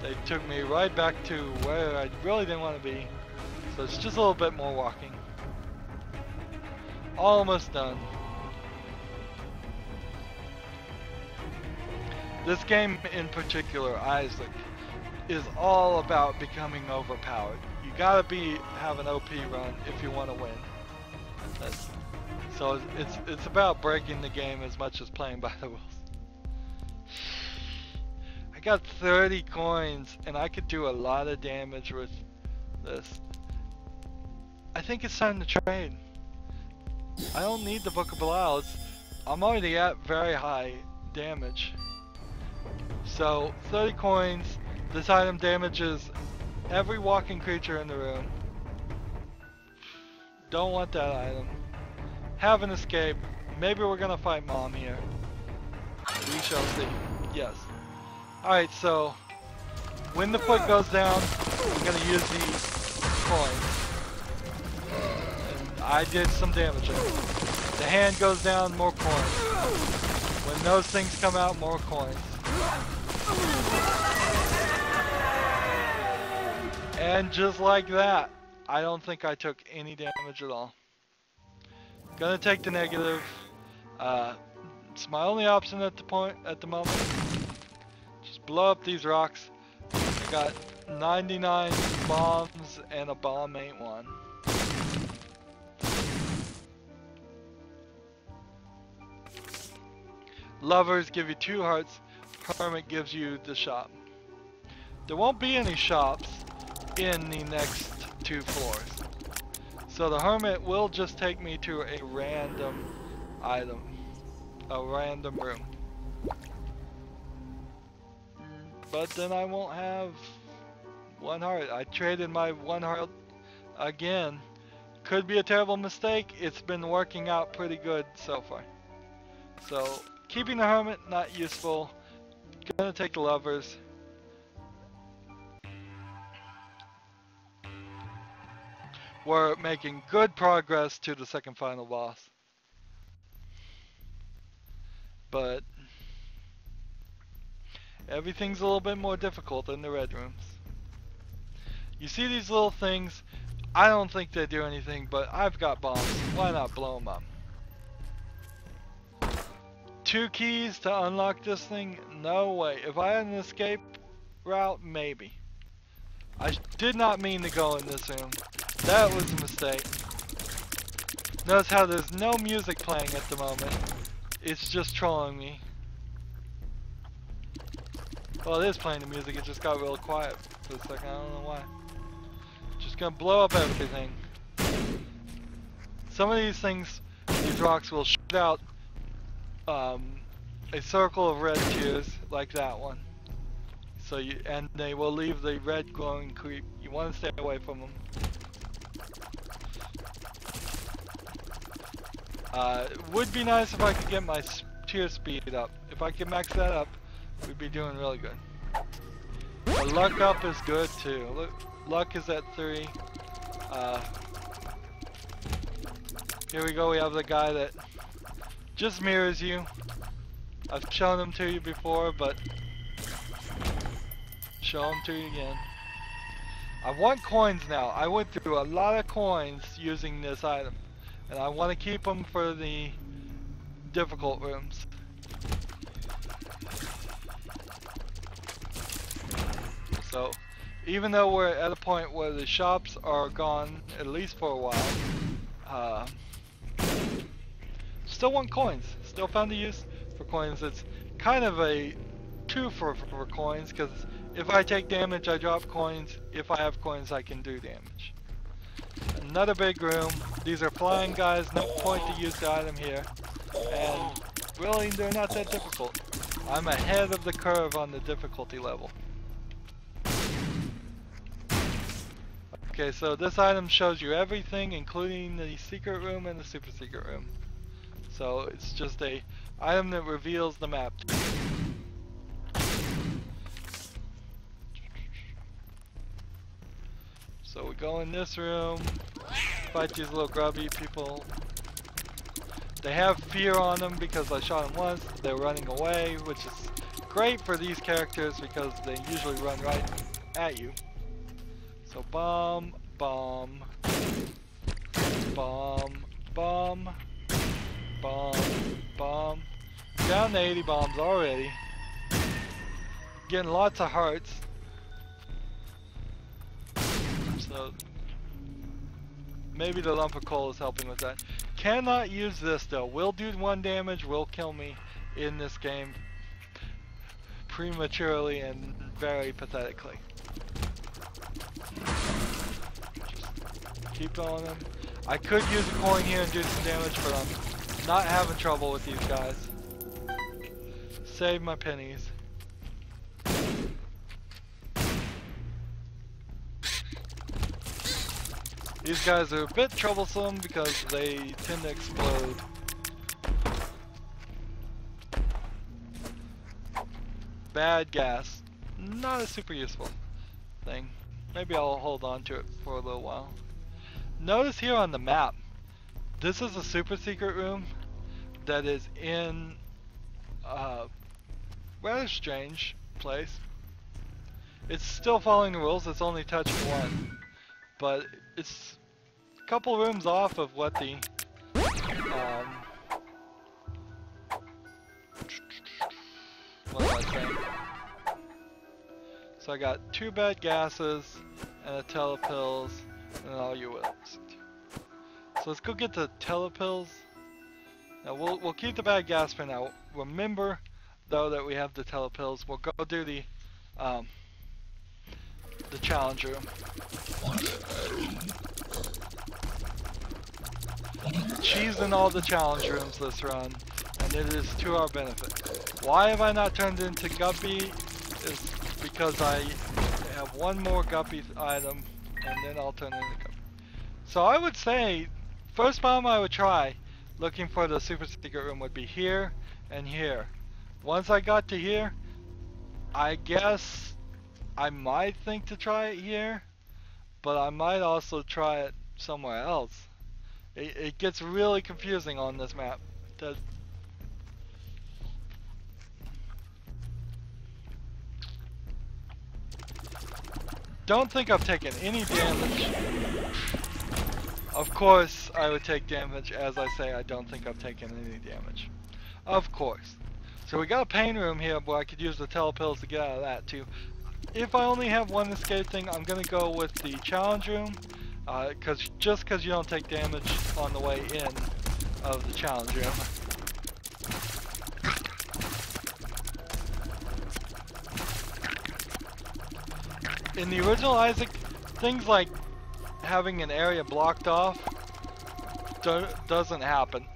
They took me right back to where I really didn't want to be, so it's just a little bit more walking. Almost done. This game in particular, Isaac, is all about becoming overpowered. You gotta have an OP run if you want to win. So it's about breaking the game as much as playing by the rules. I got 30 coins and I could do a lot of damage with this. I think it's time to trade. I don't need the Book of Belial. I'm already at very high damage. So 30 coins. This item damages every walking creature in the room. Don't want that item. Have an escape. Maybe we're gonna fight Mom here. We shall see. Yes. Alright, so when the foot goes down, I'm gonna use the coins. And I did some damage. The hand goes down, more coins. When those things come out, more coins. And just like that, I don't think I took any damage at all. Gonna take the negative. It's my only option at the moment. Just blow up these rocks. I got 99 bombs and a bomb ain't one. Lovers give you 2 hearts. Hermit gives you the shop. There won't be any shops in the next 2 floors. So the Hermit will just take me to a random item. A random room. But then I won't have 1 heart. I traded my 1 heart again. Could be a terrible mistake. It's been working out pretty good so far. So keeping the Hermit, not useful. Gonna take the Lovers. We're making good progress to the second final boss. But everything's a little bit more difficult in the red rooms. You see these little things? I don't think they do anything, but I've got bombs. Why not blow them up? 2 keys to unlock this thing? No way. If I had an escape route, maybe. I did not mean to go in this room. That was a mistake. Notice how there's no music playing at the moment. It's just trolling me. Well, it is playing the music, it just got real quiet for a second, I don't know why. Just gonna blow up everything. Some of these things, these rocks will shoot out a circle of red tears, like that one. So and they will leave the red glowing creep. You want to stay away from them. Would be nice if I could get my tear speed up. If I could max that up, we'd be doing really good. The luck up is good too. Luck is at 3. Here we go, we have the guy that just mirrors you. I've shown him to you before, but show him to you again. I want coins now. I went through a lot of coins using this item, and I want to keep them for the difficult rooms. So, even though we're at a point where the shops are gone, at least for a while, still want coins. Still found a use for coins. It's kind of a two for coins, because if I take damage, I drop coins. If I have coins, I can do damage. Another big room. These are flying guys. No point to use the item here. And really, they're not that difficult. I'm ahead of the curve on the difficulty level. Okay, so this item shows you everything, including the secret room and the super secret room. So it's just a item that reveals the map. So we go in this room, fight these little grubby people. They have fear on them because I shot them once. They're running away, which is great for these characters because they usually run right at you. So bomb, bomb, bomb, bomb, bomb, bomb. Down to 80 bombs already. Getting lots of hearts. So maybe the lump of coal is helping with that. Cannot use this though. Will do 1 damage, will kill me in this game prematurely and very pathetically. Just keep on him. I could use a coin here and do some damage, but I'm not having trouble with these guys. Save my pennies. These guys are a bit troublesome because they tend to explode. Bad gas. Not a super useful thing. Maybe I'll hold on to it for a little while. Notice here on the map, this is a super secret room that is in a rather strange place. It's still following the rules, it's only touching 1. But it's a couple rooms off of what the what am I saying? So I got 2 bad gases and a telepills and all you wills. So let's go get the telepills. Now we'll keep the bad gas for now. Remember though that we have the telepills. We'll go do the challenge room. Cheesing all the challenge rooms this run, and it is to our benefit. Why have I not turned into Guppy? Is because I have 1 more Guppy item, and then I'll turn into Guppy. So I would say, first bomb I would try, looking for the super secret room, would be here and here. Once I got to here, I guess I might think to try it here, but I might also try it somewhere else. It gets really confusing on this map. Don't think I've taken any damage. Of course I would take damage. As I say, I don't think I've taken any damage. Of course. So we got a pain room here where I could use the telepills to get out of that too. If I only have 1 escape thing, I'm gonna go with the challenge room. Just because you don't take damage on the way in of the challenge room. In the original Isaac, things like having an area blocked off doesn't happen.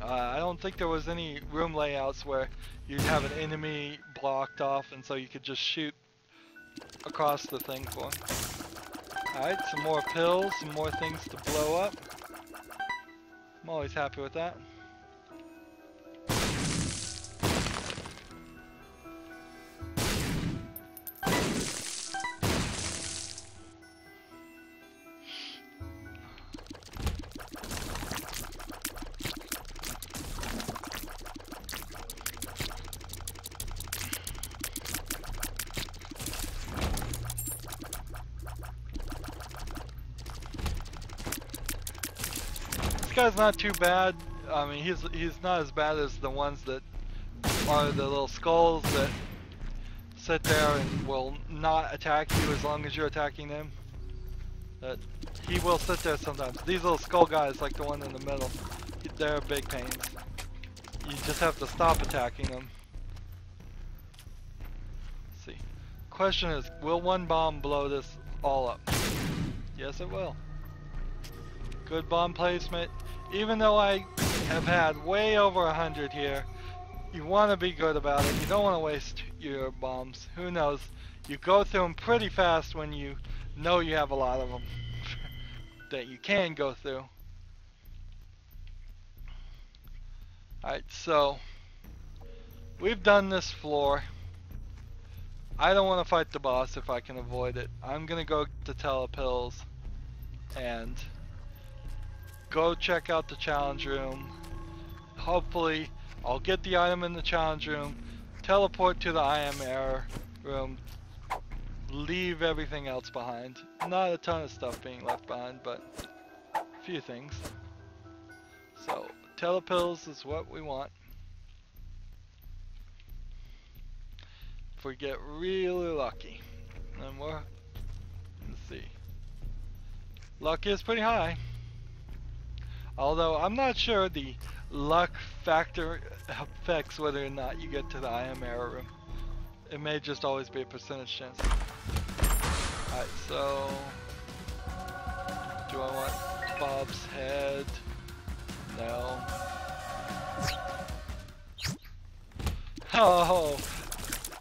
I don't think there was any room layouts where you'd have an enemy blocked off and so you could just shoot across the thing for him. Alright, some more pills, some more things to blow up. I'm always happy with that. This guy's not too bad. I mean, he's not as bad as the ones that are the little skulls that sit there and will not attack you as long as you're attacking them. But he will sit there sometimes. These little skull guys, like the one in the middle, they're big pains. You just have to stop attacking them. Let's see. Question is, will one bomb blow this all up? Yes, it will. Good bomb placement. Even though I have had way over 100 here, you want to be good about it. You don't want to waste your bombs. Who knows? You go through them pretty fast when you know you have a lot of them that you can go through. Alright, so we've done this floor. I don't want to fight the boss if I can avoid it. I'm going to go to Telepills and go check out the challenge room. Hopefully I'll get the item in the challenge room, teleport to the I am error room, leave everything else behind. Not a ton of stuff being left behind, but a few things. So Telepills is what we want. If we get really lucky, and let's see, luck is pretty high. Although I'm not sure the luck factor affects whether or not you get to the I am error room. It may just always be a percentage chance. Alright, so do I want Bob's head? No. Oh,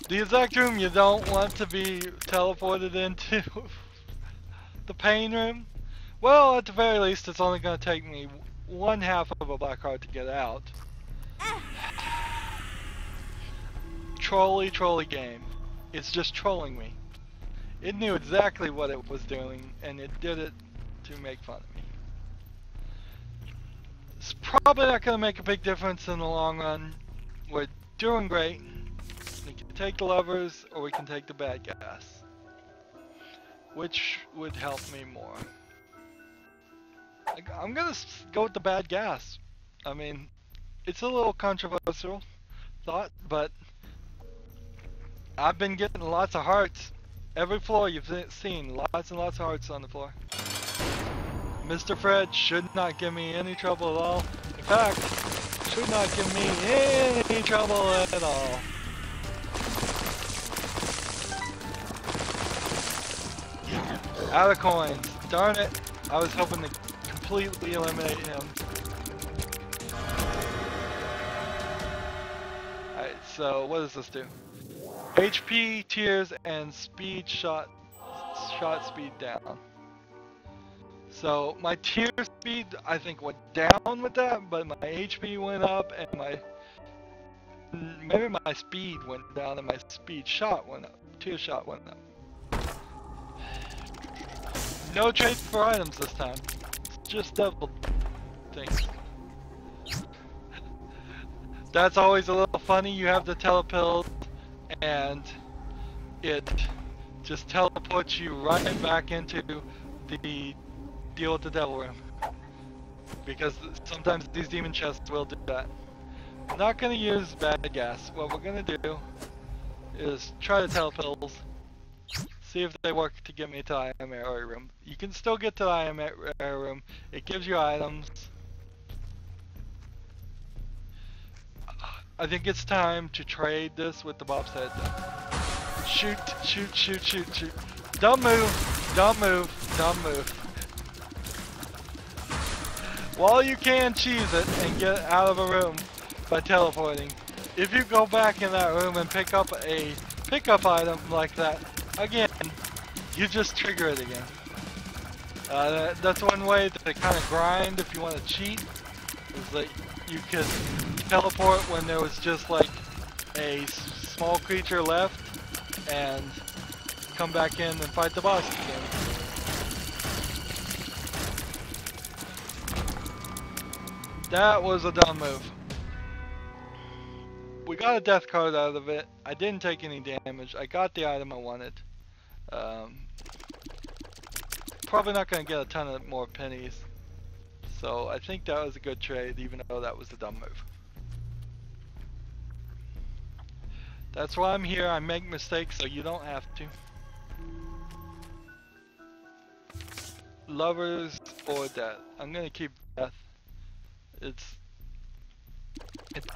the exact room you don't want to be teleported into. The pain room? Well, at the very least, it's only going to take me 1/2 of a black heart to get out. Trolley game. It's just trolling me. It knew exactly what it was doing, and it did it to make fun of me. It's probably not going to make a big difference in the long run. We're doing great. We can take the levers, or we can take the bad gas. Which would help me more? I'm gonna go with the bad gas. I mean, it's a little controversial thought, but I've been getting lots of hearts. Every floor you've seen, lots and lots of hearts on the floor. Mr. Fred should not give me any trouble at all. In fact, should not give me any trouble at all. Out of coins. Darn it. I was hoping to completely eliminate him. Alright, so what does this do? HP, tears, and speed shot speed down. So my tear speed I think went down with that, but my HP went up and maybe my speed went down and my speed shot went up. Tear shot went up. No trade for items this time. Just double things. That's always a little funny. You have the Telepills and it just teleports you right back into the deal with the devil room. Because sometimes these demon chests will do that. I'm not going to use bad gas. What we're going to do is try the Telepills. See if they work to get me to the item area room. You can still get to the item area room. It gives you items. I think it's time to trade this with the bob's head. Shoot, shoot, shoot, shoot, shoot. Don't move, don't move, don't move. While you can cheese it and get out of a room by teleporting, if you go back in that room and pick up a pickup item like that, again, you just trigger it again. That's one way to kind of grind if you want to cheat, is that you could teleport when there was just like a small creature left and come back in and fight the boss again. That was a dumb move. We got a death card out of it. I didn't take any damage. I got the item I wanted. Probably not going to get a ton of more pennies. So I think that was a good trade, even though that was a dumb move. That's why I'm here. I make mistakes so you don't have to. Lovers or death. I'm going to keep death. It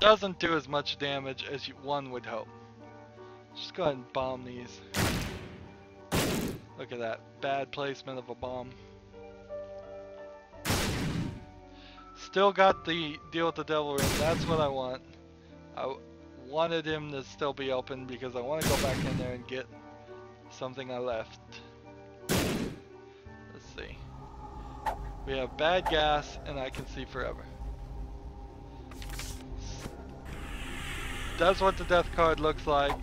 doesn't do as much damage as one would hope. Just go ahead and bomb these. Look at that. Bad placement of a bomb. Still got the deal with the devil room. That's what I want. I wanted him to still be open because I want to go back in there and get something I left. Let's see. We have bad gas and I can see forever. That's what the death card looks like.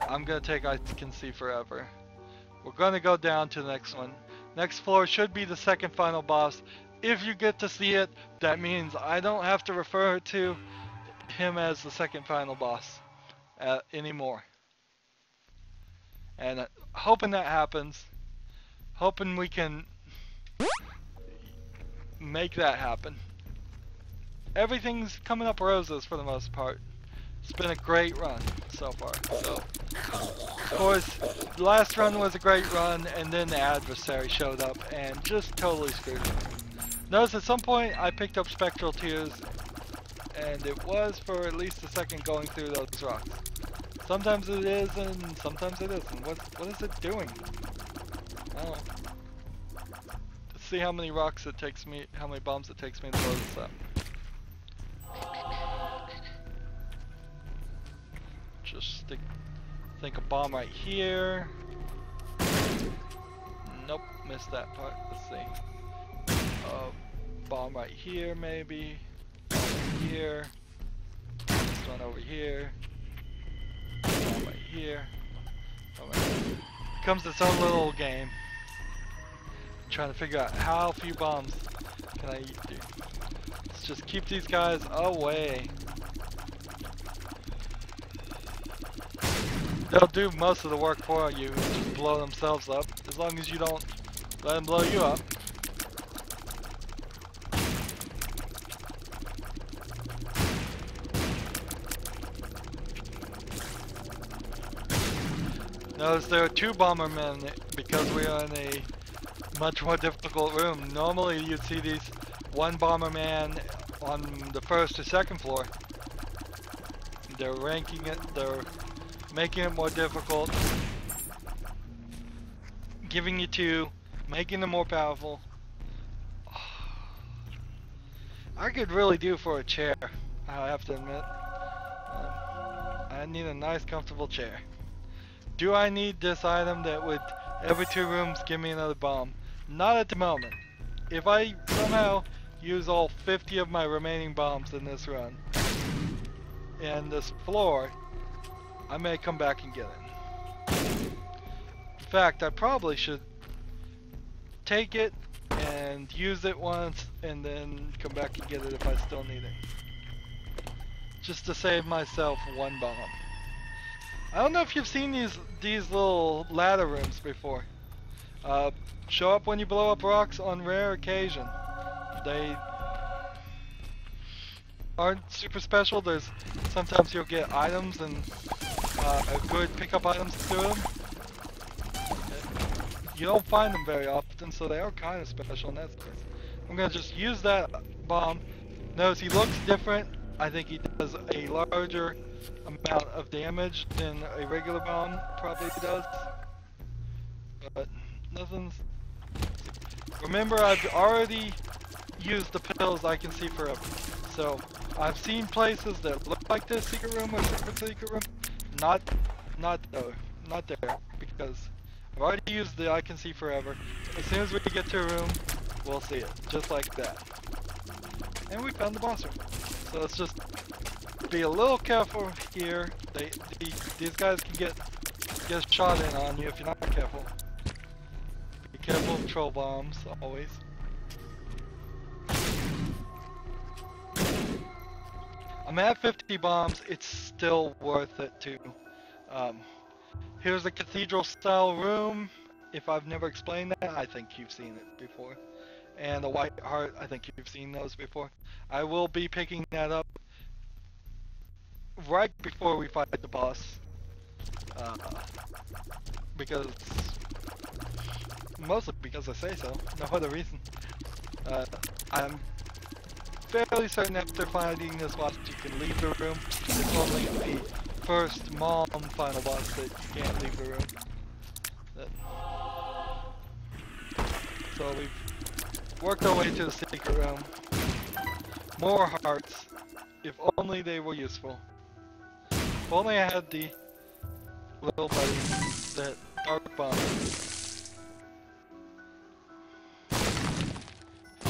I'm gonna take I can see forever. We're gonna go down to the next one. Next floor should be the second final boss. If you get to see it, that means I don't have to refer to him as the second final boss anymore. And hoping that happens. Hoping we can make that happen. Everything's coming up roses for the most part. It's been a great run so far. So, of course, the last run was a great run, and then the adversary showed up and just totally screwed me. Notice at some point I picked up spectral tears, and it was for at least a second going through those rocks. Sometimes it is, and sometimes it isn't. What is it doing? I don't know. Let's see how many rocks it takes me, how many bombs it takes me to blow this up. Just think a bomb right here. Nope, missed that part. Let's see. Bomb right here, maybe. Bomb right here. This one over here. Bomb right here. Bomb right here. Becomes its own little game. Trying to figure out how few bombs can I do. Let's just keep these guys away. They'll do most of the work for you and just blow themselves up, as long as you don't let them blow you up. Notice there are two bombermen because we are in a much more difficult room. Normally you'd see these one bomberman on the first or second floor. They're ranking it, they're making it more difficult, giving you two, making them more powerful. I could really do for a chair, I have to admit. I need a nice comfortable chair. Do I need this item that would every 2 rooms give me another bomb? Not at the moment. If I somehow use all 50 of my remaining bombs in this run and this floor, I may come back and get it. In fact, I probably should take it and use it once and then come back and get it if I still need it. Just to save myself 1 bomb. I don't know if you've seen these little ladder rooms before. Show up when you blow up rocks on rare occasion. They aren't super special. There's sometimes you'll get items and good pickup items to them. you don't find them very often, so they are kind of special in that sense. I'm gonna just use that bomb. Notice he looks different. I think he does a larger amount of damage than a regular bomb probably does. But nothing's... Remember, I've already used the pills I can see forever. So I've seen places that look like this secret room or secret room. Not there, because I've already used the I can see forever. As soon as we get to a room, we'll see it, just like that. And we found the boss room. So let's just be a little careful here. These guys can get shot in on you if you're not careful. Be careful of troll bombs, always. I'm at 50 bombs, it's still worth it too. Here's a cathedral style room. If I've never explained that, I think you've seen it before. And the white heart, I think you've seen those before. I will be picking that up right before we fight the boss. Mostly because I say so, no other reason. I'm fairly certain after finding this boss you can leave the room. It's only the first final boss that you can't leave the room. So we've worked our way to the secret room. More hearts. If only they were useful. If only I had the little buddy, that dark bomb.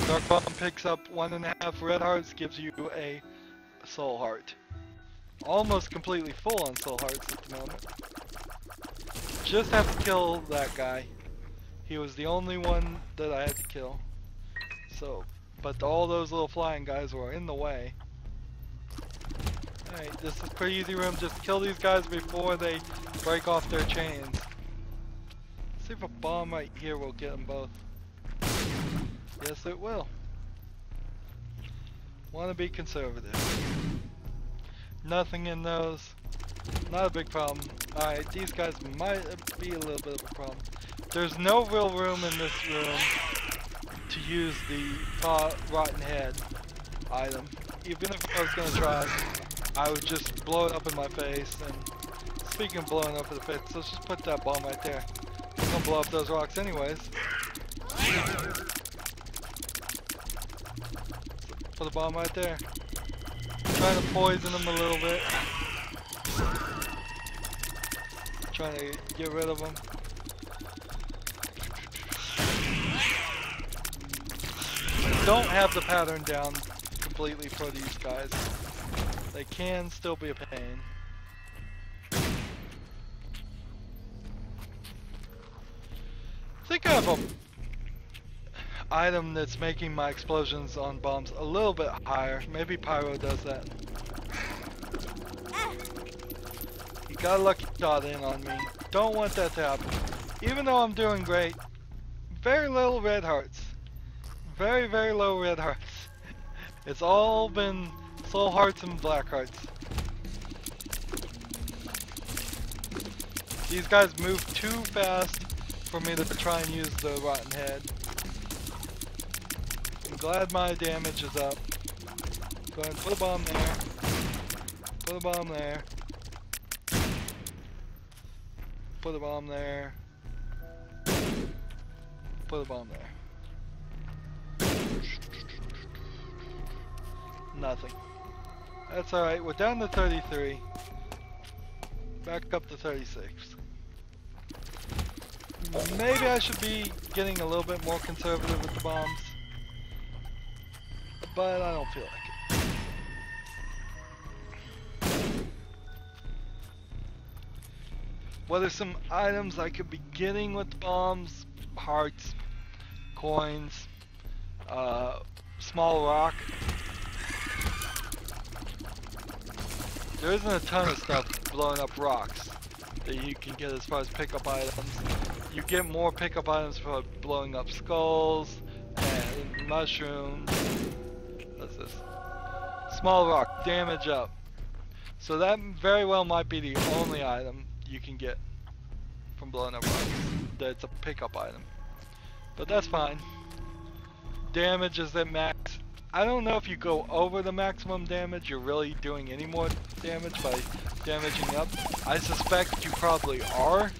Dark bomb picks up 1.5 red hearts, gives you a soul heart. Almost completely full on soul hearts at the moment. Just have to kill that guy. He was the only one that I had to kill. So, but all those little flying guys were in the way. Alright, this is a pretty easy room. Just kill these guys before they break off their chains. See if a bomb right here will get them both. Yes, it will. Want to be conservative. Nothing in those. Not a big problem. Alright, these guys might be a little bit of a problem. There's no real room in this room to use the rotten head item. Even if I was going to try, I would just blow it up in my face. And speaking of blowing up in the face, let's just put that bomb right there. I'm going to blow up those rocks anyways. Put a bomb right there. Trying to poison them a little bit. Trying to get rid of them. Don't have the pattern down completely for these guys. They can still be a pain. I think I have a item that's making my explosions on bombs a little bit higher. Maybe Pyro does that. He got a lucky shot in on me. Don't want that to happen. Even though I'm doing great, very little red hearts. Very, very low red hearts. It's all been soul hearts and black hearts. These guys move too fast for me to try and use the rotten head. I'm glad my damage is up. Go ahead and put a bomb there. Put a bomb there. Put a bomb there. Put a bomb there. Nothing. That's alright, we're down to 33. Back up to 36. Maybe I should be getting a little bit more conservative with the bombs. But I don't feel like it. What are some items I could be getting with the bombs? Hearts, coins, small rock. There isn't a ton of stuff blowing up rocks that you can get as far as pickup items. You get more pickup items for blowing up skulls and mushrooms. What's this? Small rock, damage up. So that very well might be the only item you can get from blowing up rocks. That's a pickup item. But that's fine. Damage is at max. I don't know if you go over the maximum damage, you're really doing any more damage by damaging up. I suspect you probably are,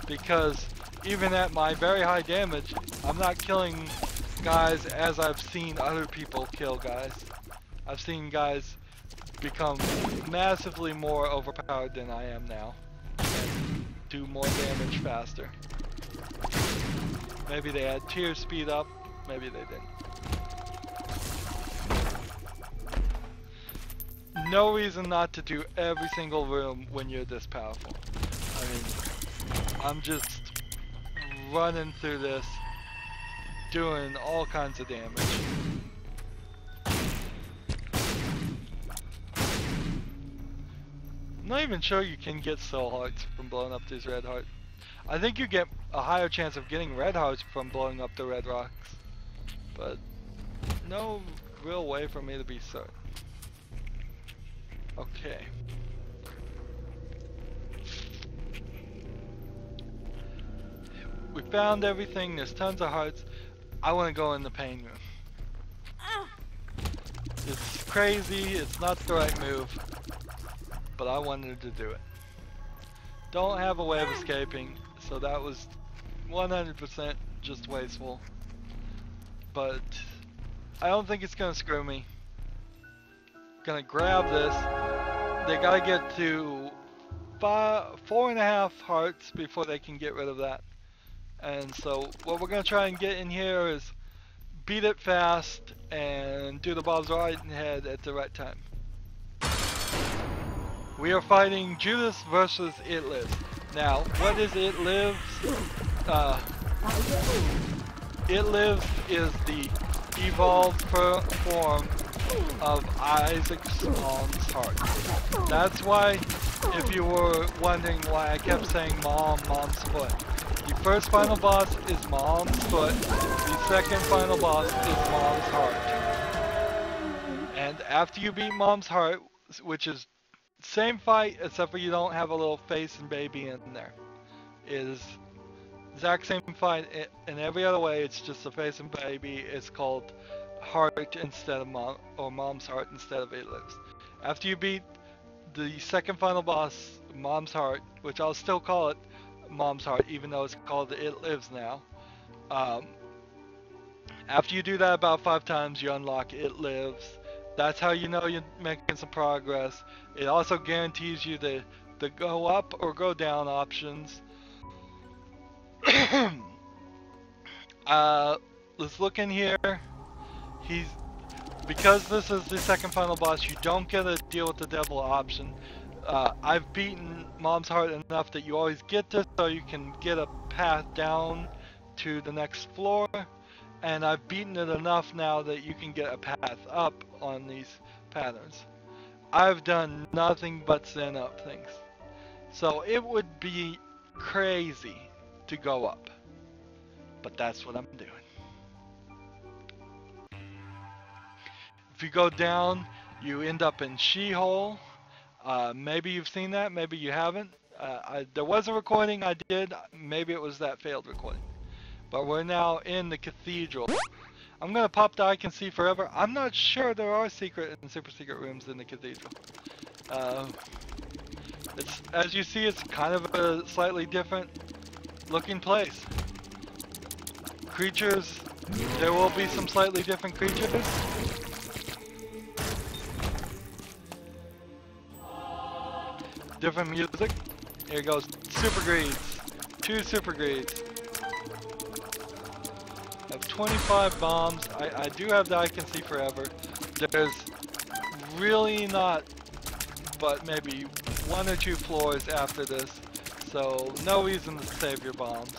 because even at my very high damage, I'm not killing guys as I've seen other people kill guys. I've seen guys become massively more overpowered than I am now and do more damage faster. Maybe they had tier speed up, maybe they didn't. No reason not to do every single room when you're this powerful. I mean, I'm just running through this, doing all kinds of damage. I'm not even sure you can get soul hearts from blowing up these red hearts. I think you get a higher chance of getting red hearts from blowing up the red rocks, but no real way for me to be certain. Okay. We found everything, there's tons of hearts. I want to go in the pain room. It's crazy, it's not the right move, but I wanted to do it. Don't have a way of escaping, so that was 100% just wasteful. But I don't think it's gonna screw me. Gonna grab this. They gotta get to 4.5 hearts before they can get rid of that. And so what we're gonna try and get in here is beat it fast and do the Bob's right head at the right time. We are fighting Judas versus It Lives. Now, what is It Lives? It Lives is the evolved form of Isaac's mom's heart. That's why, if you were wondering why I kept saying mom's foot. The first final boss is mom's foot. The second final boss is mom's heart. And after you beat mom's heart, which is same fight except for you don't have a little face and baby in there. It is exact same fight in every other way. It's just a face and baby. It's called heart instead of mom, or mom's heart instead of It Lives. After you beat the second final boss, mom's heart, which I'll still call it mom's heart even though it's called It Lives now. After you do that about 5 times, you unlock It Lives. That's how you know you're making some progress. It also guarantees you the go up or go down options. Let's look in here. Because this is the second final boss, you don't get to deal with the devil option. I've beaten mom's heart enough that you always get this so you can get a path down to the next floor. And I've beaten it enough now that you can get a path up on these patterns. I've done nothing but send up things. So it would be crazy to go up. But that's what I'm doing. If you go down, you end up in She-Hole. Maybe you've seen that, maybe you haven't. There was a recording I did, maybe it was that failed recording. But we're now in the cathedral. I'm gonna pop the I Can See Forever. I'm not sure there are secret and super secret rooms in the cathedral. It's, as you see, it's kind of a slightly different looking place. Creatures, there will be some slightly different creatures. Different music. Here goes super greeds. 2 super greeds. I have 25 bombs. I do have the I Can See Forever. There's really not but maybe 1 or 2 floors after this, so no reason to save your bombs.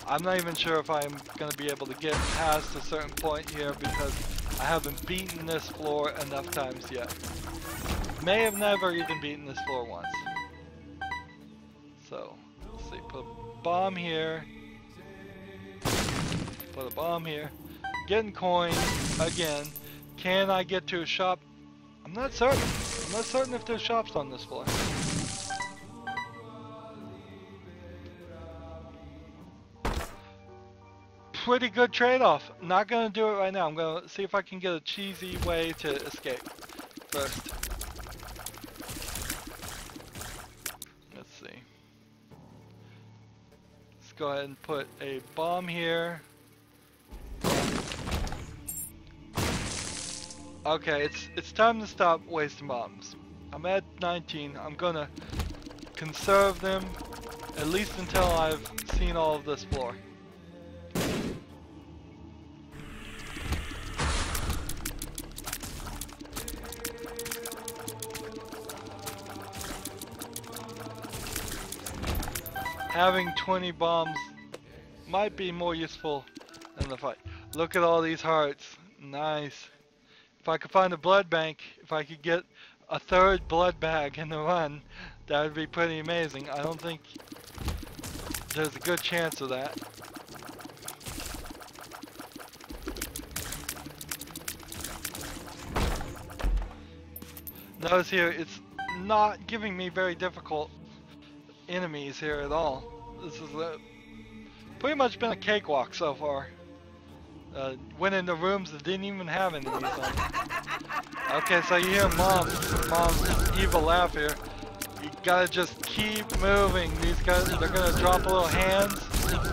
I'm not even sure if I'm going to be able to get past a certain point here because I haven't beaten this floor enough times yet. May have never even beaten this floor once. So, let's see, put a bomb here. Put a bomb here. Getting coin again. Can I get to a shop? I'm not certain. I'm not certain if there's shops on this floor. pretty good trade-off. Not gonna do it right now. I'm gonna see if I can get a cheesy way to escape first. Let's see. Let's go ahead and put a bomb here. Okay, it's time to stop wasting bombs. I'm at 19. I'm gonna conserve them at least until I've seen all of this floor. Having 20 bombs might be more useful than the fight. Look at all these hearts. Nice. If I could find a blood bank, if I could get a third blood bag in the run, that would be pretty amazing. I don't think there's a good chance of that. Notice here, it's not giving me very difficult enemies here at all. This is pretty much been a cakewalk so far. Went into rooms that didn't even have any of these on. Okay, so you hear mom's evil laugh here. You gotta just keep moving. These guys, they're gonna drop a little hands,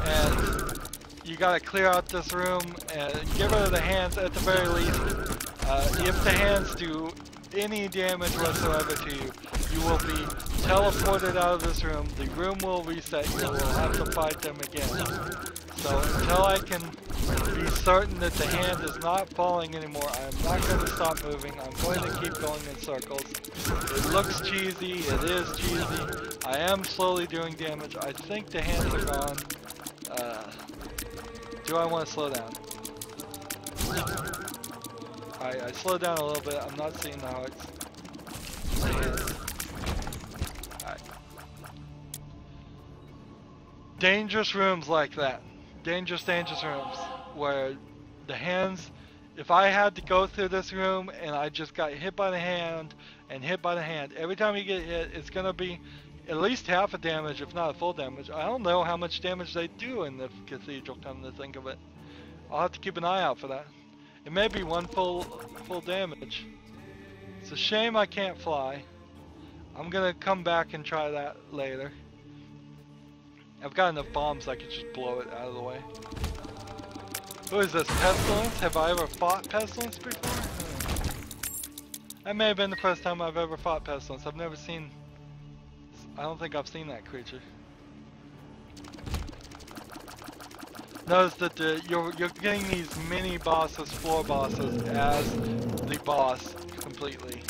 and you gotta clear out this room and get rid of the hands at the very least. If the hands do any damage whatsoever to you, you will be teleported out of this room. The room will reset. You will have to fight them again. So until I can be certain that the hand is not falling anymore, I'm not going to stop moving. I'm going to keep going in circles. It looks cheesy. It is cheesy. I am slowly doing damage. I think the hands are gone. Do I want to slow down? I slowed down a little bit. I'm not seeing the hearts. Alright. Dangerous rooms like that. Dangerous rooms where the hands, if I had to go through this room and I just got hit by the hand and hit by the hand, every time you get hit, it's going to be at least half a damage, if not a full damage. I don't know how much damage they do in the cathedral, come to think of it. I'll have to keep an eye out for that. It may be one full damage. It's a shame I can't fly. I'm gonna come back and try that later. I've got enough bombs I could just blow it out of the way. Who is this, Pestilence? Have I ever fought Pestilence before? That may have been the first time I've ever fought Pestilence. I've never seen... I don't think I've seen that creature. Notice that you're getting these mini bosses, floor bosses, as the boss completely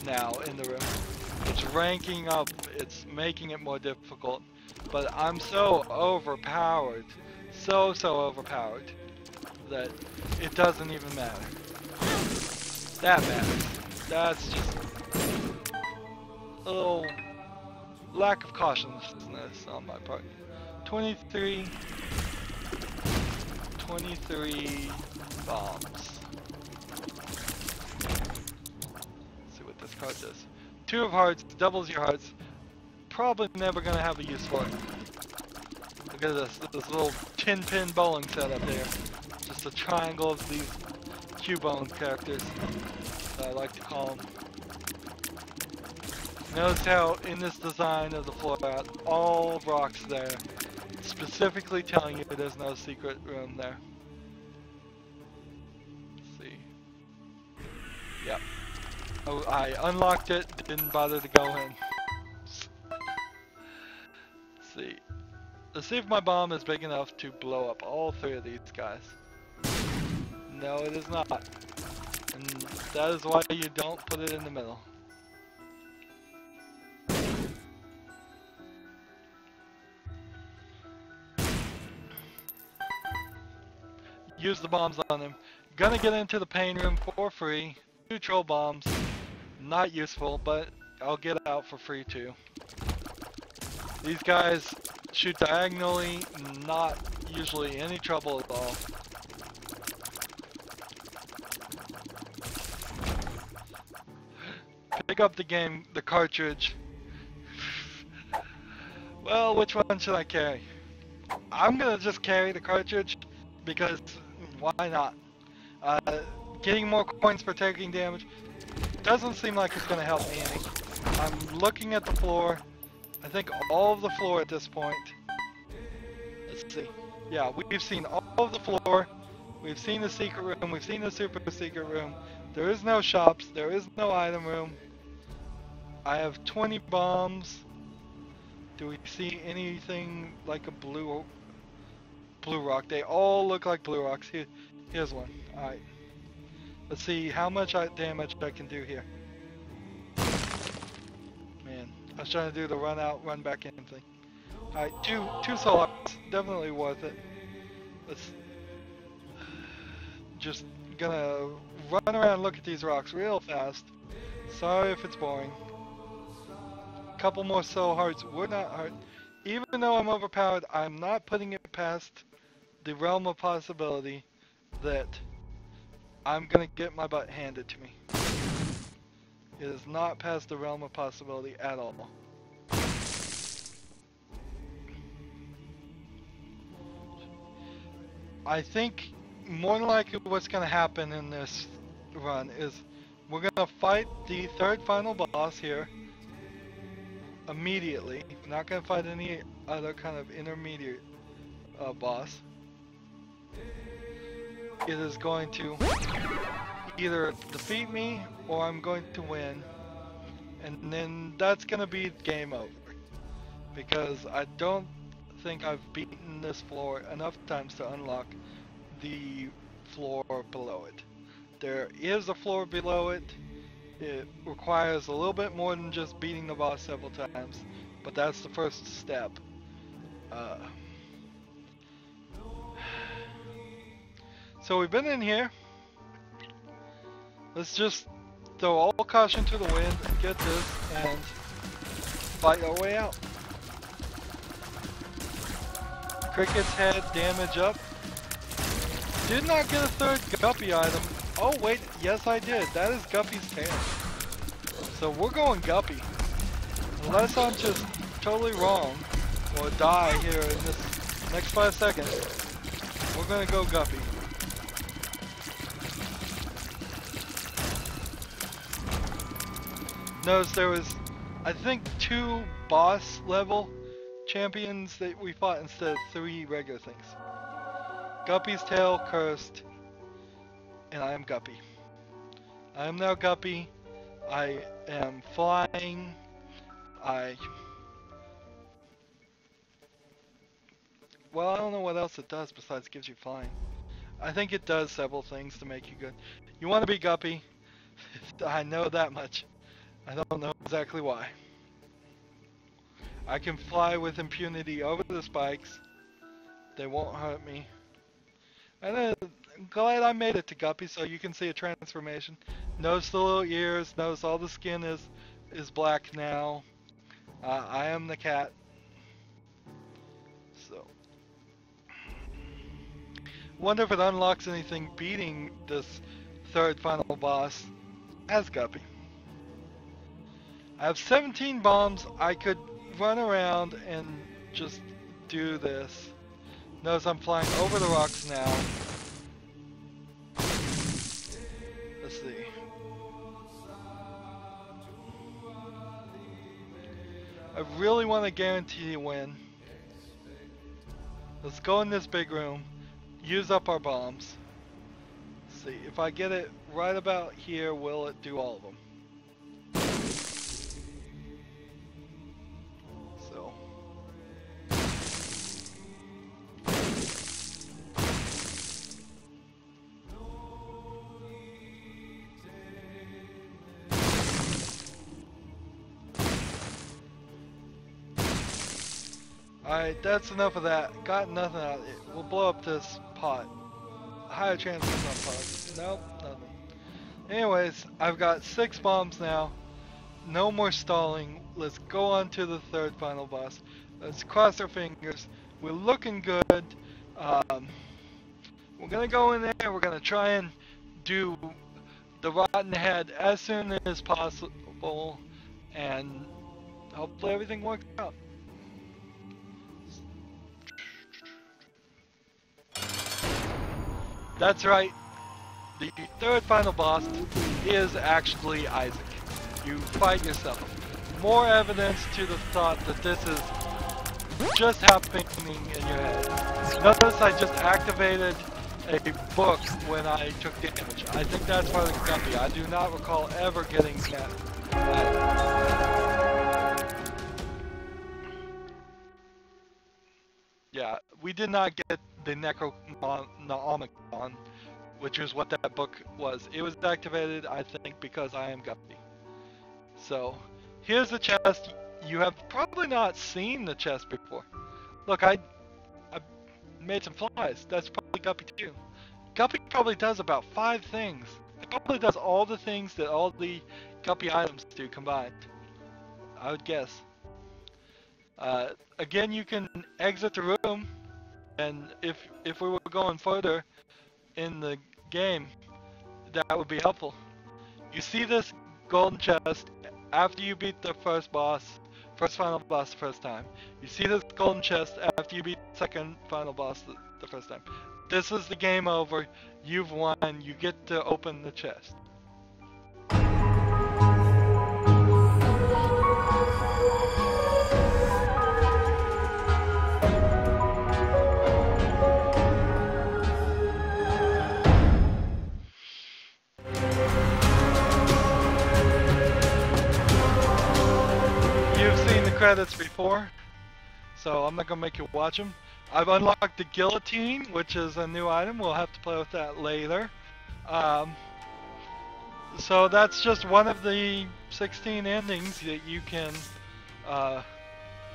now in the room. It's ranking up, it's making it more difficult, but I'm so overpowered, so overpowered, that it doesn't even matter. That matters. That's just a little lack of cautiousness on my part. 23 bombs. Let's see what this card does. 2 of hearts, doubles your hearts. Probably never gonna have a use for it. Look at this little tin pin bowling set up there. Just a triangle of these Cubone characters, I like to call them. Notice how in this design of the floor out, all rocks there, specifically telling you there's no secret room there. Let's see. Yep. Oh, I unlocked it, didn't bother to go in. Let's see if my bomb is big enough to blow up all 3 of these guys. No, it is not. And that is why you don't put it in the middle. Use the bombs on him. Gonna get into the pain room for free. 2 troll bombs. Not useful, but I'll get out for free too. These guys shoot diagonally, not usually any trouble at all. Pick up the cartridge. Well, which one should I carry? I'm gonna just carry the cartridge because why not? Getting more coins for taking damage doesn't seem like it's going to help me any. I'm looking at the floor. I think all of the floor at this point. Let's see. Yeah, we've seen all of the floor. We've seen the secret room. We've seen the super secret room. There is no shops. There is no item room. I have 20 bombs. Do we see anything like a blue rock? They all look like blue rocks. Here's one. Alright. Let's see how much damage I can do here. Man, I was trying to do the run out, run back in thing. Alright, two soul ups. Definitely worth it. Let's just gonna run around and look at these rocks real fast. Sorry if it's boring. Couple more soul hearts would not hurt. Even though I'm overpowered, I'm not putting it past the realm of possibility that I'm gonna get my butt handed to me. It is not past the realm of possibility at all. I think more than likely what's gonna happen in this run is we're gonna fight the third final boss here immediately. Not gonna fight any other kind of intermediate boss. It is going to either defeat me or I'm going to win, and then that's gonna be game over, because I don't think I've beaten this floor enough times to unlock the floor below it. There is a floor below it. It requires a little bit more than just beating the boss several times, but that's the first step. So we've been in here. Let's just throw all caution to the wind, get this, and fight our way out. Cricket's head, damage up. Did not get a third Guppy item. Oh wait, yes I did. That is Guppy's tail. So we're going Guppy. Unless I'm just totally wrong, or die here in this next 5 seconds, we're gonna go Guppy. Notice there was, I think, 2 boss level champions that we fought instead of 3 regular things. Guppy's tail, cursed, and I am Guppy. I am now Guppy. I am flying. Well, I don't know what else it does besides gives you flying. I think it does several things to make you good. You want to be Guppy. I know that much. I don't know exactly why. I can fly with impunity over the spikes. They won't hurt me. And I'm glad I made it to Guppy so you can see a transformation. Notice the little ears. Notice all the skin is black now. I am the cat. So. Wonder if it unlocks anything beating this third final boss as Guppy. I have 17 bombs. I could run around and just do this. Notice I'm flying over the rocks now. Let's see. I really want to guarantee a win. Let's go in this big room. Use up our bombs. Let's see. If I get it right about here, will it do all of them? Alright, that's enough of that. Got nothing out of it. We'll blow up this pot. Higher chances on pot. Nope, nothing. Anyways, I've got 6 bombs now. No more stalling. Let's go on to the third final boss. Let's cross our fingers. We're looking good. We're gonna go in there. We're gonna try and do the rotten head as soon as possible, and hopefully everything works out. That's right. The third final boss is actually Isaac. You fight yourself. More evidence to the thought that this is just happening in your head. Notice I just activated a book when I took damage. I think that's part of the guppy. I do not recall ever getting that. Yeah, we did not get the Necronomicon, which is what that book was. It was activated, I think, because I am guppy. So, here's the chest. You have probably not seen the chest before. Look, I made some flies. That's probably Guppy too. Guppy probably does about 5 things. It probably does all the things that all the Guppy items do combined. I would guess. Again, you can exit the room, and if we were going further in the game, that would be helpful. You see this golden chest after you beat the first final boss the first time. You see this golden chest after you beat the second final boss the first time. This is the game over. You've won. You get to open the chest. Credits before, so I'm not gonna make you watch them. I've unlocked the guillotine, which is a new item. We'll have to play with that later. So that's just one of the 16 endings that you can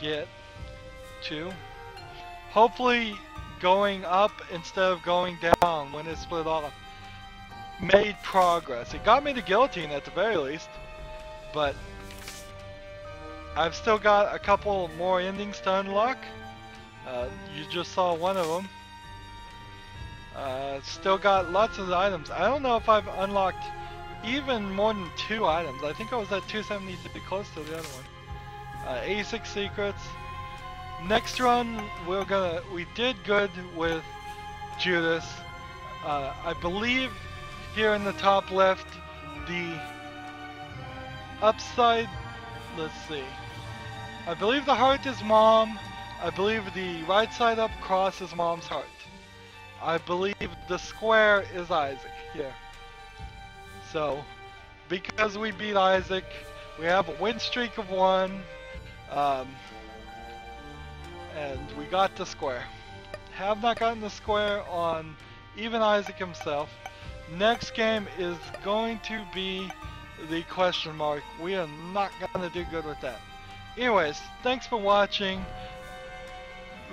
get to. Hopefully going up instead of going down when it's split off made progress. It got me the guillotine at the very least, but I've still got a couple more endings to unlock. You just saw one of them. Still got lots of items. I don't know if I've unlocked even more than 2 items. I think I was at 273, close to the other one. 86 secrets. Next run, we did good with Judas. I believe here in the top left, the upside. Let's see. I believe the heart is Mom. I believe the right side up cross is Mom's heart. I believe the square is Isaac here. So, because we beat Isaac, we have a win streak of 1. And we got the square. Have not gotten the square on even Isaac himself. Next game is going to be the question mark. We are not gonna do good with that. Anyways, thanks for watching.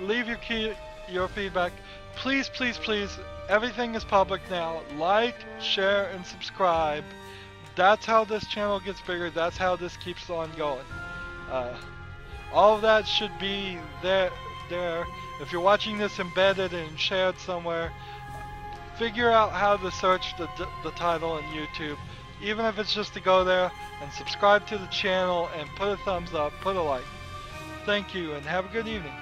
Leave your feedback. Please, please, please. Everything is public now. Like, share, and subscribe. That's how this channel gets bigger. That's how this keeps on going. All of that should be there. If you're watching this embedded and shared somewhere, figure out how to search the title on YouTube. Even if it's just to go there and subscribe to the channel and put a thumbs up, put a like. Thank you and have a good evening.